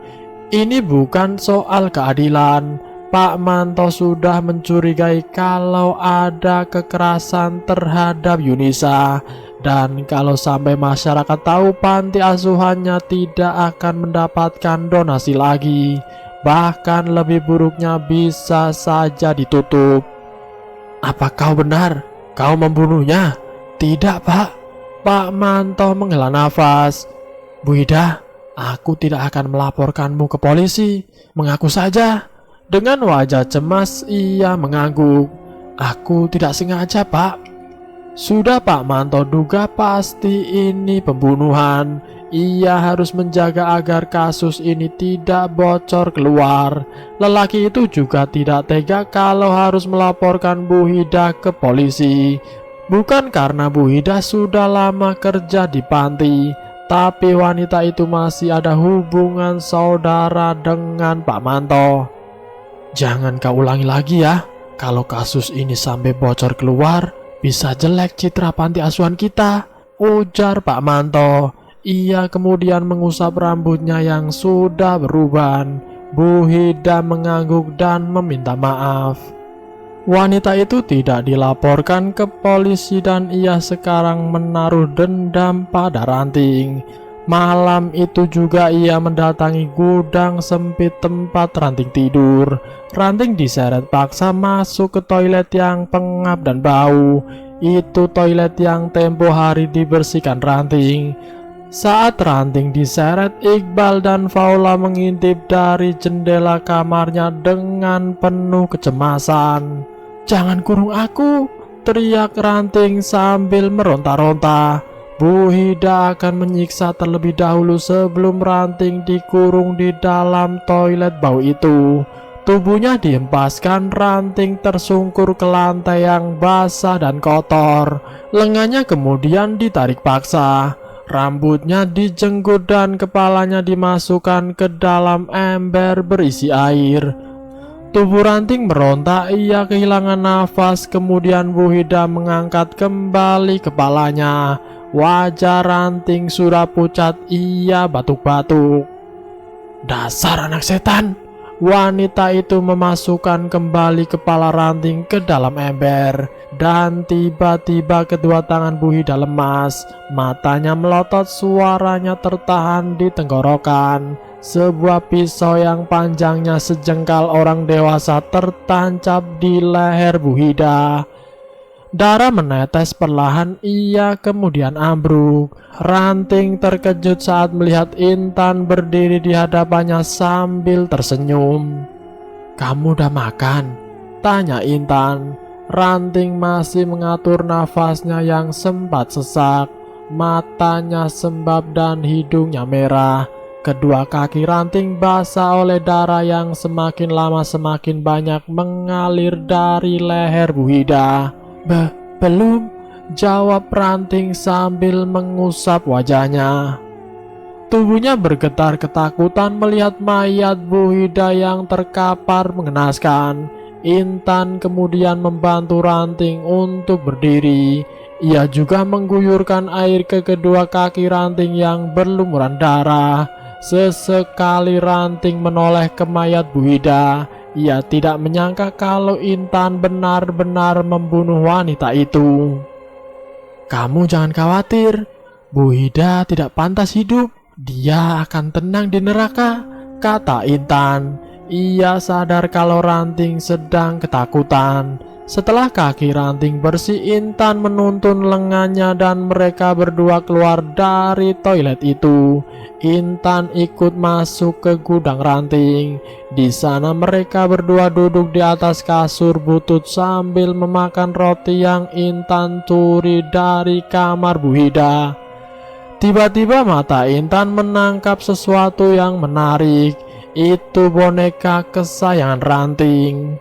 Ini bukan soal keadilan. Pak Manto sudah mencurigai kalau ada kekerasan terhadap Yunisa. Dan kalau sampai masyarakat tahu, panti asuhannya tidak akan mendapatkan donasi lagi. Bahkan lebih buruknya bisa saja ditutup. "Apa kau benar? Kau membunuhnya?" "Tidak, Pak." Pak Manto menghela nafas. "Bu Hida, aku tidak akan melaporkanmu ke polisi. Mengaku saja." Dengan wajah cemas ia mengangguk. "Aku tidak sengaja, Pak." Sudah Pak Manto duga pasti ini pembunuhan. Ia harus menjaga agar kasus ini tidak bocor keluar. Lelaki itu juga tidak tega kalau harus melaporkan Bu Hida ke polisi. Bukan karena Bu Hida sudah lama kerja di panti, tapi wanita itu masih ada hubungan saudara dengan Pak Manto. "Jangan kau ulangi lagi ya. Kalau kasus ini sampai bocor keluar, bisa jelek citra panti asuhan kita," ujar Pak Manto. Ia kemudian mengusap rambutnya yang sudah beruban. Bu Hida mengangguk dan meminta maaf. Wanita itu tidak dilaporkan ke polisi dan ia sekarang menaruh dendam pada Ranting. Malam itu juga ia mendatangi gudang sempit tempat Ranting tidur. Ranting diseret paksa masuk ke toilet yang pengap dan bau. Itu toilet yang tempo hari dibersihkan Ranting. Saat Ranting diseret, Iqbal dan Faula mengintip dari jendela kamarnya dengan penuh kecemasan. "Jangan kurung aku!" teriak Ranting sambil meronta-ronta. Bu Hida akan menyiksa terlebih dahulu sebelum Ranting dikurung di dalam toilet bau itu. Tubuhnya dihempaskan, Ranting tersungkur ke lantai yang basah dan kotor. Lengannya kemudian ditarik paksa. Rambutnya dijenggut dan kepalanya dimasukkan ke dalam ember berisi air. Tubuh Ranting meronta, ia kehilangan nafas. Kemudian Bu Hida mengangkat kembali kepalanya. Wajah Ranting sudah pucat, ia batuk-batuk. Dasar anak setan! Wanita itu memasukkan kembali kepala Ranting ke dalam ember. Dan tiba-tiba kedua tangan Bu Hida lemas. Matanya melotot, suaranya tertahan di tenggorokan. Sebuah pisau yang panjangnya sejengkal orang dewasa tertancap di leher Bu Hida. Darah menetes perlahan, ia kemudian ambruk. Ranting terkejut saat melihat Intan berdiri di hadapannya sambil tersenyum. "Kamu udah makan?" tanya Intan. Ranting masih mengatur nafasnya yang sempat sesak. Matanya sembab dan hidungnya merah. Kedua kaki Ranting basah oleh darah yang semakin lama semakin banyak mengalir dari leher Bu Hida. Belum, jawab Ranting sambil mengusap wajahnya. Tubuhnya bergetar ketakutan melihat mayat Bu Hida yang terkapar mengenaskan. Intan kemudian membantu Ranting untuk berdiri. Ia juga mengguyurkan air ke kedua kaki Ranting yang berlumuran darah. Sesekali Ranting menoleh ke mayat Bu Hida. Ia tidak menyangka kalau Intan benar-benar membunuh wanita itu. "Kamu jangan khawatir, Bu Hida tidak pantas hidup. Dia akan tenang di neraka," kata Intan. Ia sadar kalau Ranting sedang ketakutan. Setelah kaki Ranting bersih, Intan menuntun lengannya dan mereka berdua keluar dari toilet itu. Intan ikut masuk ke gudang Ranting. Di sana mereka berdua duduk di atas kasur butut sambil memakan roti yang Intan curi dari kamar Bu Hida. Tiba-tiba mata Intan menangkap sesuatu yang menarik. Itu boneka kesayangan Ranting.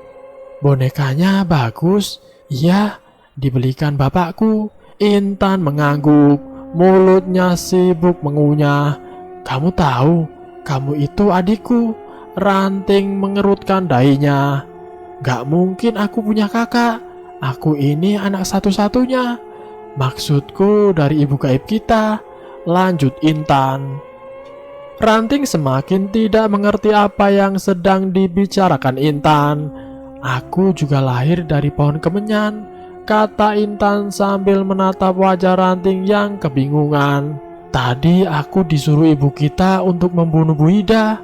"Bonekanya bagus." "Iya, dibelikan bapakku." Intan mengangguk, mulutnya sibuk mengunyah. "Kamu tahu, kamu itu adikku." Ranting mengerutkan dahinya. "Gak mungkin aku punya kakak. Aku ini anak satu-satunya. Maksudku dari ibu gaib kita," lanjut Intan. Ranting semakin tidak mengerti apa yang sedang dibicarakan Intan. "Aku juga lahir dari pohon kemenyan," kata Intan sambil menatap wajah Ranting yang kebingungan. "Tadi aku disuruh ibu kita untuk membunuh Bu Hida."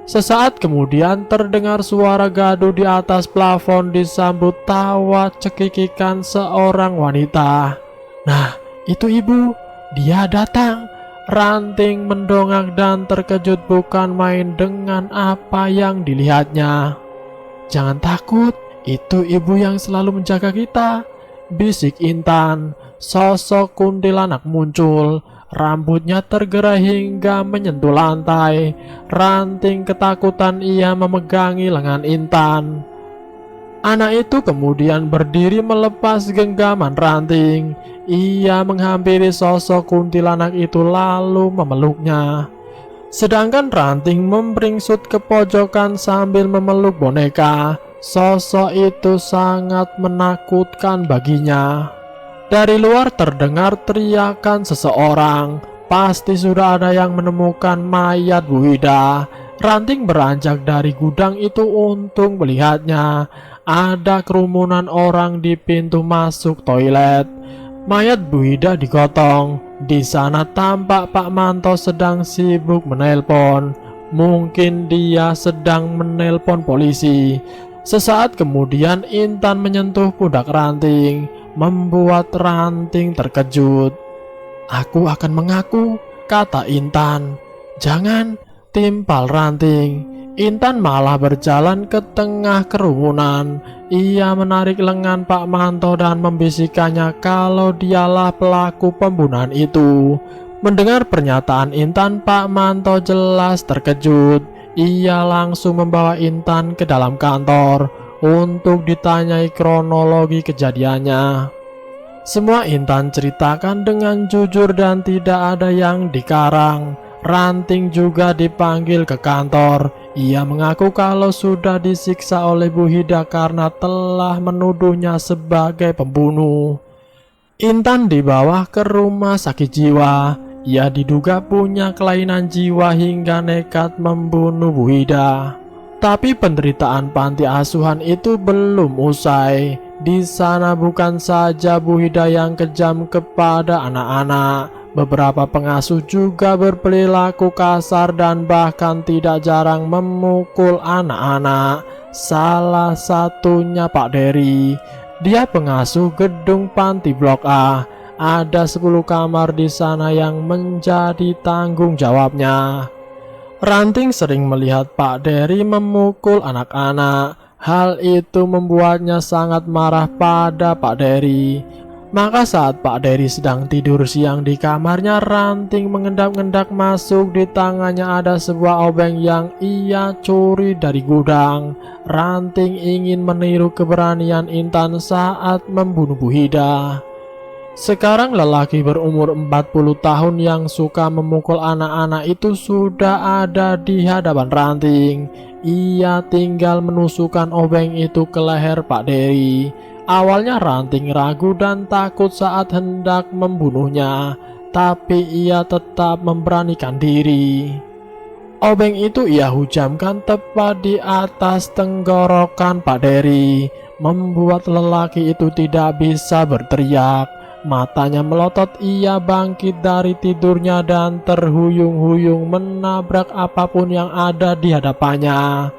Sesaat kemudian terdengar suara gaduh di atas plafon disambut tawa cekikikan seorang wanita. "Nah, itu ibu, dia datang." Ranting mendongak dan terkejut bukan main dengan apa yang dilihatnya. "Jangan takut, itu ibu yang selalu menjaga kita," bisik Intan. Sosok kuntilanak muncul. Rambutnya tergerai hingga menyentuh lantai. Ranting ketakutan, ia memegangi lengan Intan. Anak itu kemudian berdiri melepas genggaman Ranting. Ia menghampiri sosok kuntilanak itu lalu memeluknya. Sedangkan Ranting membringsut ke pojokan sambil memeluk boneka. Sosok itu sangat menakutkan baginya. Dari luar terdengar teriakan seseorang. Pasti sudah ada yang menemukan mayat Bu Hida. Ranting beranjak dari gudang itu untuk melihatnya. Ada kerumunan orang di pintu masuk toilet. Mayat Bu Hida digotong. Di sana tampak Pak Manto sedang sibuk menelpon. Mungkin dia sedang menelpon polisi. Sesaat kemudian Intan menyentuh pundak Ranting, membuat Ranting terkejut. "Aku akan mengaku," kata Intan. "Jangan," timpal Ranting. Intan malah berjalan ke tengah kerumunan. Ia menarik lengan Pak Manto dan membisikkannya kalau dialah pelaku pembunuhan itu. Mendengar pernyataan Intan, Pak Manto jelas terkejut. Ia langsung membawa Intan ke dalam kantor untuk ditanyai kronologi kejadiannya. Semua Intan ceritakan dengan jujur dan tidak ada yang dikarang. Ranting juga dipanggil ke kantor. Ia mengaku kalau sudah disiksa oleh Bu Hida karena telah menuduhnya sebagai pembunuh. Intan dibawa ke rumah sakit jiwa. Ia diduga punya kelainan jiwa hingga nekat membunuh Bu Hida. Tapi penderitaan panti asuhan itu belum usai. Di sana bukan saja Bu Hida yang kejam kepada anak-anak. Beberapa pengasuh juga berperilaku kasar dan bahkan tidak jarang memukul anak-anak. Salah satunya Pak Dery. Dia pengasuh gedung panti Blok A. Ada 10 kamar di sana yang menjadi tanggung jawabnya. Ranting sering melihat Pak Dery memukul anak-anak. Hal itu membuatnya sangat marah pada Pak Dery. Maka saat Pak Dery sedang tidur siang di kamarnya, Ranting mengendap-endap masuk. Di tangannya ada sebuah obeng yang ia curi dari gudang. Ranting ingin meniru keberanian Intan saat membunuh Bu Hida. Sekarang lelaki berumur 40 tahun yang suka memukul anak-anak itu sudah ada di hadapan Ranting. Ia tinggal menusukkan obeng itu ke leher Pak Dery. Awalnya Ranting ragu dan takut saat hendak membunuhnya, tapi ia tetap memberanikan diri. Obeng itu ia hujamkan tepat di atas tenggorokan Pak Dery, membuat lelaki itu tidak bisa berteriak. Matanya melotot, ia bangkit dari tidurnya dan terhuyung-huyung menabrak apapun yang ada di hadapannya.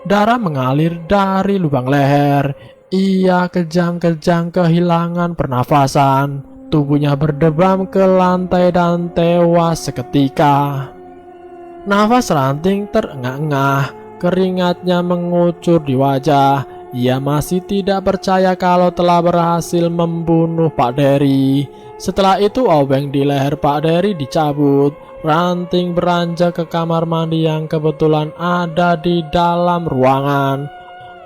Darah mengalir dari lubang leher. Ia kejang-kejang kehilangan pernafasan. Tubuhnya berdebam ke lantai dan tewas seketika. Nafas Ranting terengah-engah, keringatnya mengucur di wajah. Ia masih tidak percaya kalau telah berhasil membunuh Pak Dery. Setelah itu obeng di leher Pak Dery dicabut. Ranting beranjak ke kamar mandi yang kebetulan ada di dalam ruangan.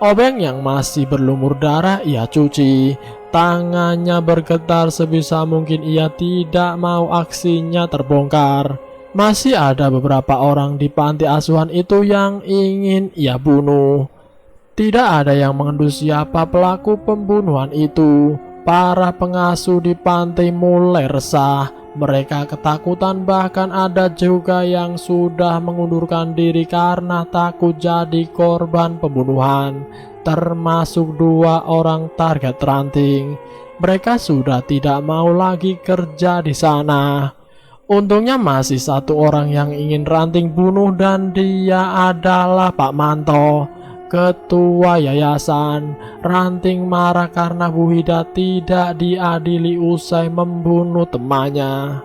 Obeng yang masih berlumur darah ia cuci. Tangannya bergetar sebisa mungkin ia tidak mau aksinya terbongkar. Masih ada beberapa orang di panti asuhan itu yang ingin ia bunuh. Tidak ada yang mengendu siapa pelaku pembunuhan itu. Para pengasuh di pantai mulai resah. Mereka ketakutan, bahkan ada juga yang sudah mengundurkan diri karena takut jadi korban pembunuhan, termasuk 2 orang target Ranting. Mereka sudah tidak mau lagi kerja di sana. Untungnya masih 1 orang yang ingin Ranting bunuh dan dia adalah Pak Manto, ketua yayasan. Ranting marah karena Bu Hida tidak diadili usai membunuh temannya.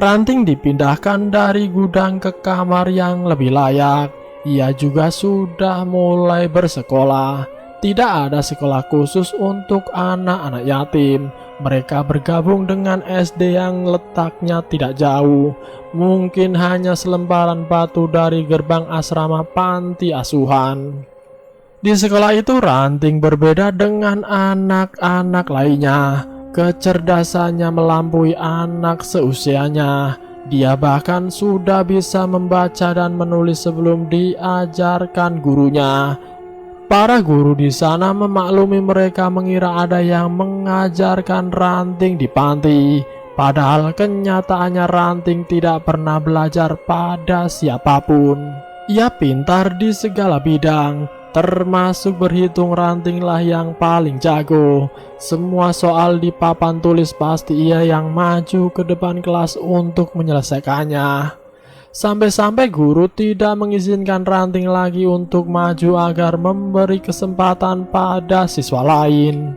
Ranting dipindahkan dari gudang ke kamar yang lebih layak. Ia juga sudah mulai bersekolah. Tidak ada sekolah khusus untuk anak-anak yatim. Mereka bergabung dengan SD yang letaknya tidak jauh. Mungkin hanya selembaran batu dari gerbang asrama panti asuhan. Di sekolah itu Ranting berbeda dengan anak-anak lainnya. Kecerdasannya melampaui anak seusianya. Dia bahkan sudah bisa membaca dan menulis sebelum diajarkan gurunya. Para guru di sana memaklumi mereka, mengira ada yang mengajarkan Ranting di panti. Padahal kenyataannya Ranting tidak pernah belajar pada siapapun. Ia pintar di segala bidang, termasuk berhitung. Rantinglah yang paling jago. Semua soal di papan tulis pasti ia yang maju ke depan kelas untuk menyelesaikannya. Sampai-sampai guru tidak mengizinkan Ranting lagi untuk maju agar memberi kesempatan pada siswa lain.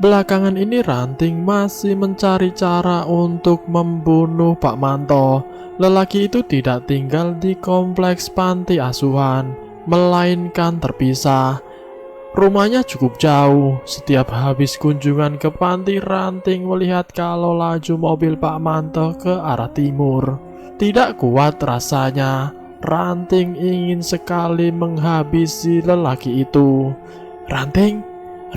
Belakangan ini Ranting masih mencari cara untuk membunuh Pak Manto. Lelaki itu tidak tinggal di kompleks panti asuhan, melainkan terpisah. Rumahnya cukup jauh. Setiap habis kunjungan ke panti, Ranting melihat kalau laju mobil Pak Manto ke arah timur. Tidak kuat rasanya, Ranting ingin sekali menghabisi lelaki itu. Ranting,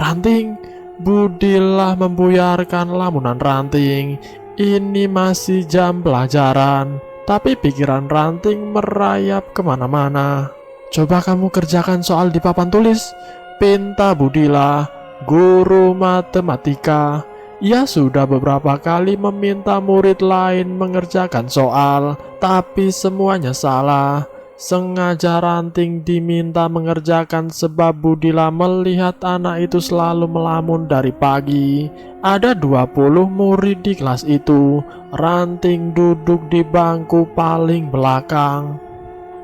Ranting, budilah membuyarkan lamunan Ranting. Ini masih jam pelajaran, tapi pikiran Ranting merayap kemana-mana. Coba kamu kerjakan soal di papan tulis, pinta Budila, guru matematika. Ia sudah beberapa kali meminta murid lain mengerjakan soal, tapi semuanya salah. Sengaja Ranting diminta mengerjakan sebab Budila melihat anak itu selalu melamun dari pagi. Ada 20 murid di kelas itu. Ranting duduk di bangku paling belakang.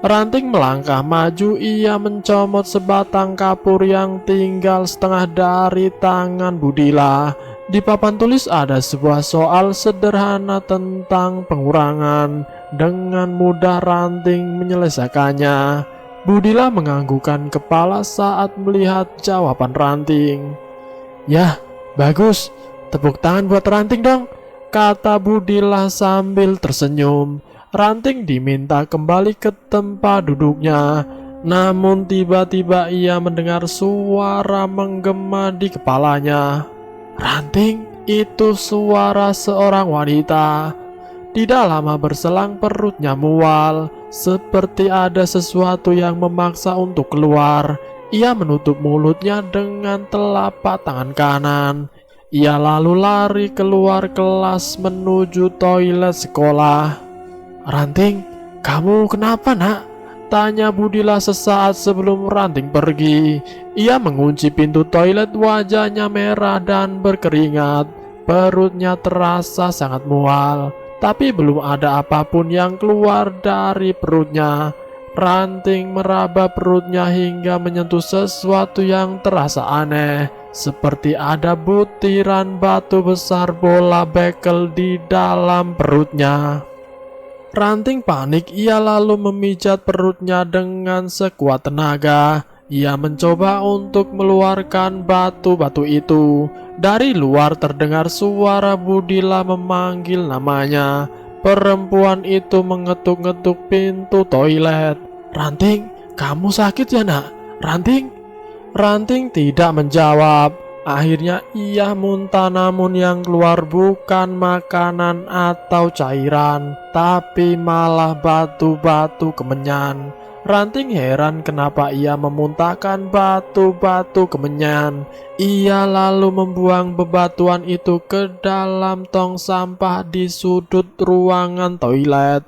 Ranting melangkah maju, ia mencomot sebatang kapur yang tinggal setengah dari tangan Budila. Di papan tulis ada sebuah soal sederhana tentang pengurangan. Dengan mudah Ranting menyelesaikannya. Budila menganggukkan kepala saat melihat jawaban Ranting. "Yah, bagus. Tepuk tangan buat Ranting dong," kata Budila sambil tersenyum. Ranting diminta kembali ke tempat duduknya. Namun tiba-tiba ia mendengar suara menggema di kepalanya. "Ranting, itu suara seorang wanita." Tidak lama berselang perutnya mual, seperti ada sesuatu yang memaksa untuk keluar. Ia menutup mulutnya dengan telapak tangan kanan. Ia lalu lari keluar kelas menuju toilet sekolah. "Ranting, kamu kenapa nak?" tanya Budila sesaat sebelum Ranting pergi. Ia mengunci pintu toilet, wajahnya merah dan berkeringat. Perutnya terasa sangat mual, tapi belum ada apapun yang keluar dari perutnya. Ranting meraba perutnya hingga menyentuh sesuatu yang terasa aneh, seperti ada butiran batu besar bola bekel di dalam perutnya. Ranting panik, ia lalu memijat perutnya dengan sekuat tenaga. Ia mencoba untuk mengeluarkan batu-batu itu. Dari luar terdengar suara Budila memanggil namanya. Perempuan itu mengetuk-ngetuk pintu toilet. "Ranting, kamu sakit ya nak? Ranting?" Ranting tidak menjawab. Akhirnya ia muntah, namun yang keluar bukan makanan atau cairan, tapi malah batu-batu kemenyan. Ranting heran kenapa ia memuntahkan batu-batu kemenyan. Ia lalu membuang bebatuan itu ke dalam tong sampah di sudut ruangan toilet.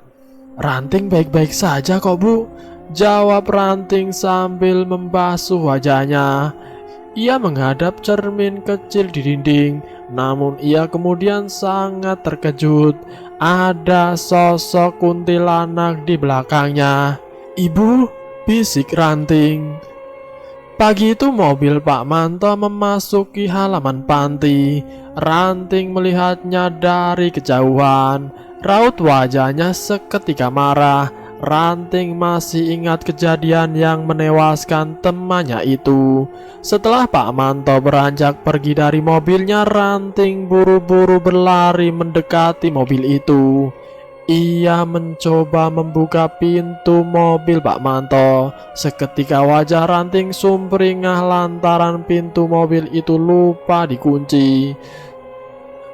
"Ranting baik-baik saja kok Bu," jawab Ranting sambil membasuh wajahnya. Ia menghadap cermin kecil di dinding, namun ia kemudian sangat terkejut. Ada sosok kuntilanak di belakangnya. "Ibu," bisik Ranting. Pagi itu mobil Pak Manto memasuki halaman panti. Ranting melihatnya dari kejauhan. Raut wajahnya seketika marah. Ranting masih ingat kejadian yang menewaskan temannya itu. Setelah Pak Manto beranjak pergi dari mobilnya, Ranting buru-buru berlari mendekati mobil itu. Ia mencoba membuka pintu mobil Pak Manto. Seketika wajah Ranting sumringah lantaran pintu mobil itu lupa dikunci.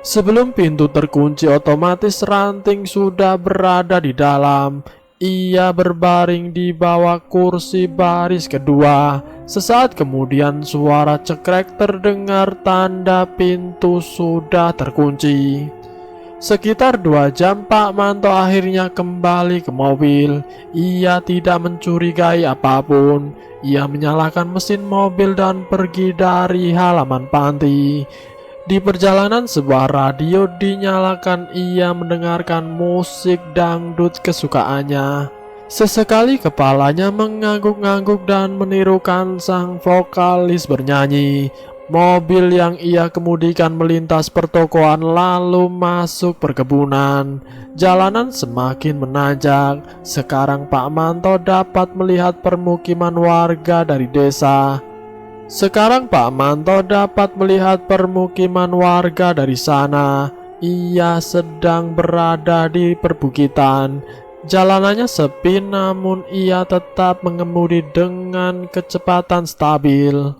Sebelum pintu terkunci otomatis, Ranting sudah berada di dalam. Ia berbaring di bawah kursi baris kedua. Sesaat kemudian suara cekrek terdengar, tanda pintu sudah terkunci. Sekitar 2 jam Pak Manto akhirnya kembali ke mobil. Ia tidak mencurigai apapun. Ia menyalakan mesin mobil dan pergi dari halaman panti. Di perjalanan sebuah radio dinyalakan, ia mendengarkan musik dangdut kesukaannya. Sesekali kepalanya mengangguk-angguk dan menirukan sang vokalis bernyanyi. Mobil yang ia kemudikan melintas pertokoan lalu masuk perkebunan. Jalanan semakin menanjak. Sekarang Pak Manto dapat melihat permukiman warga dari desa. Dari sana. Ia sedang berada di perbukitan. Jalanannya sepi, namun ia tetap mengemudi dengan kecepatan stabil.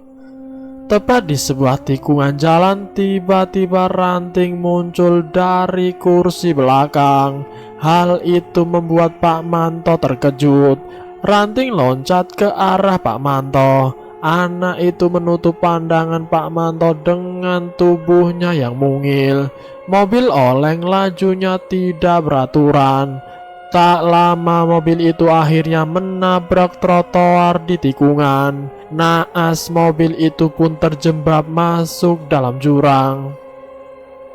Tepat di sebuah tikungan jalan, tiba-tiba Ranting muncul dari kursi belakang. Hal itu membuat Pak Manto terkejut. Ranting loncat ke arah Pak Manto. Anak itu menutup pandangan Pak Manto dengan tubuhnya yang mungil. Mobil oleng lajunya tidak beraturan. Tak lama mobil itu akhirnya menabrak trotoar di tikungan. Naas mobil itu pun terjebak masuk dalam jurang.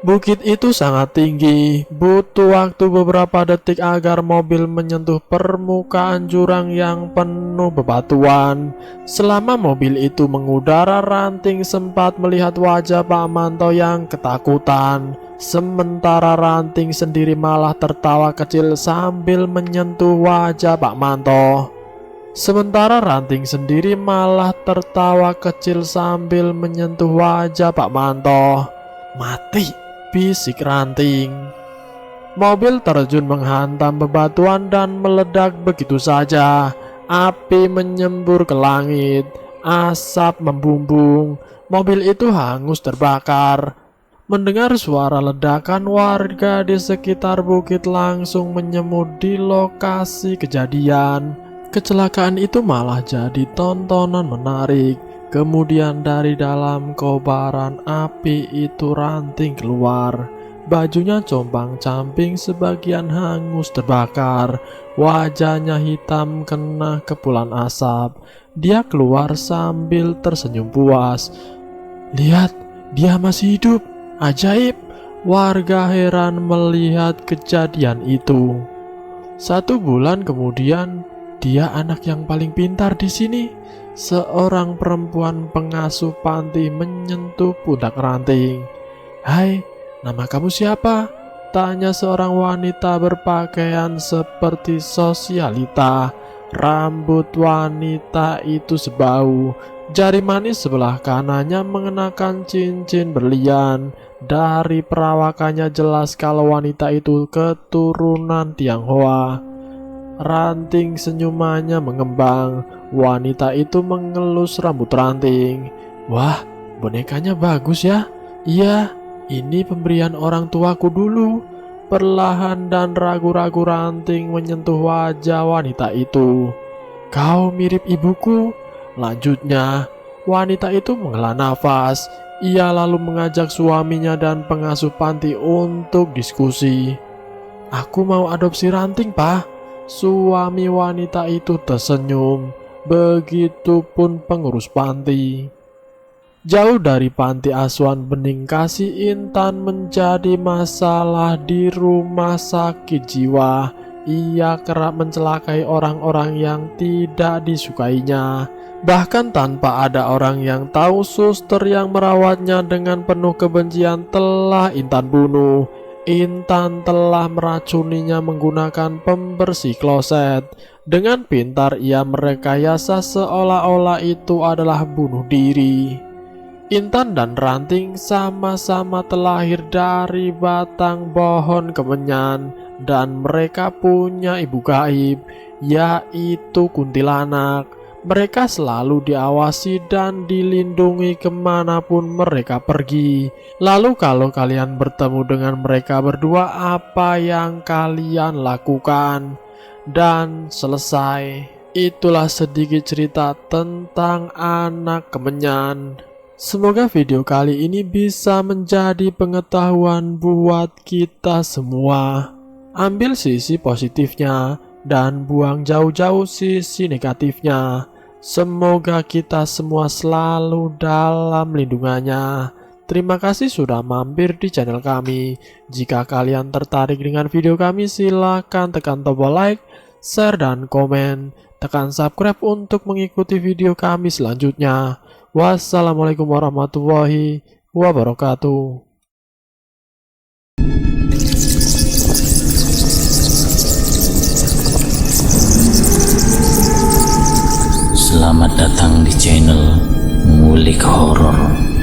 Bukit itu sangat tinggi, butuh waktu beberapa detik agar mobil menyentuh permukaan jurang yang penuh bebatuan. Selama mobil itu mengudara, Ranting sempat melihat wajah Pak Manto yang ketakutan. Sementara Ranting sendiri malah tertawa kecil sambil menyentuh wajah Pak Manto. Mati, bisik Ranting. Mobil terjun menghantam bebatuan dan meledak begitu saja. Api menyembur ke langit, asap membumbung. Mobil itu hangus terbakar. Mendengar suara ledakan, warga di sekitar bukit langsung menyemut di lokasi kejadian. Kecelakaan itu malah jadi tontonan menarik. Kemudian dari dalam kobaran api itu Ranting keluar. Bajunya compang-camping, sebagian hangus terbakar. Wajahnya hitam kena kepulan asap. Dia keluar sambil tersenyum puas. "Lihat, dia masih hidup. Ajaib." Warga heran melihat kejadian itu. 1 bulan kemudian, dia anak yang paling pintar di sini. Seorang perempuan pengasuh panti menyentuh pundak Ranting. "Hai, nama kamu siapa?" tanya seorang wanita berpakaian seperti sosialita. Rambut wanita itu sebau. Jari manis sebelah kanannya mengenakan cincin berlian. Dari perawakannya jelas kalau wanita itu keturunan Tionghoa. Ranting senyumannya mengembang. Wanita itu mengelus rambut Ranting. "Wah, bonekanya bagus ya." "Iya, ini pemberian orang tuaku dulu." Perlahan dan ragu-ragu Ranting menyentuh wajah wanita itu. "Kau mirip ibuku." Lanjutnya, wanita itu menghela nafas. Ia lalu mengajak suaminya dan pengasuh panti untuk diskusi. "Aku mau adopsi Ranting, Pak." Suami wanita itu tersenyum. Begitupun pengurus panti. Jauh dari panti asuhan Bening Kasih, Intan menjadi masalah di rumah sakit jiwa. Ia kerap mencelakai orang-orang yang tidak disukainya. Bahkan tanpa ada orang yang tahu, suster yang merawatnya dengan penuh kebencian telah Intan bunuh. Intan telah meracuninya menggunakan pembersih kloset. Dengan pintar ia merekayasa seolah-olah itu adalah bunuh diri. Intan dan Ranting sama-sama terlahir dari batang pohon kemenyan, dan mereka punya ibu gaib, yaitu kuntilanak. Mereka selalu diawasi dan dilindungi kemanapun mereka pergi. Lalu kalau kalian bertemu dengan mereka berdua, apa yang kalian lakukan? Dan selesai. Itulah sedikit cerita tentang anak kemenyan. Semoga video kali ini bisa menjadi pengetahuan buat kita semua. Ambil sisi positifnya dan buang jauh-jauh sisi negatifnya. Semoga kita semua selalu dalam lindungannya. Terima kasih sudah mampir di channel kami. Jika kalian tertarik dengan video kami, silahkan tekan tombol like, share, dan komen. Tekan subscribe untuk mengikuti video kami selanjutnya. Wassalamualaikum warahmatullahi wabarakatuh. Selamat datang di channel Ngulik Horor.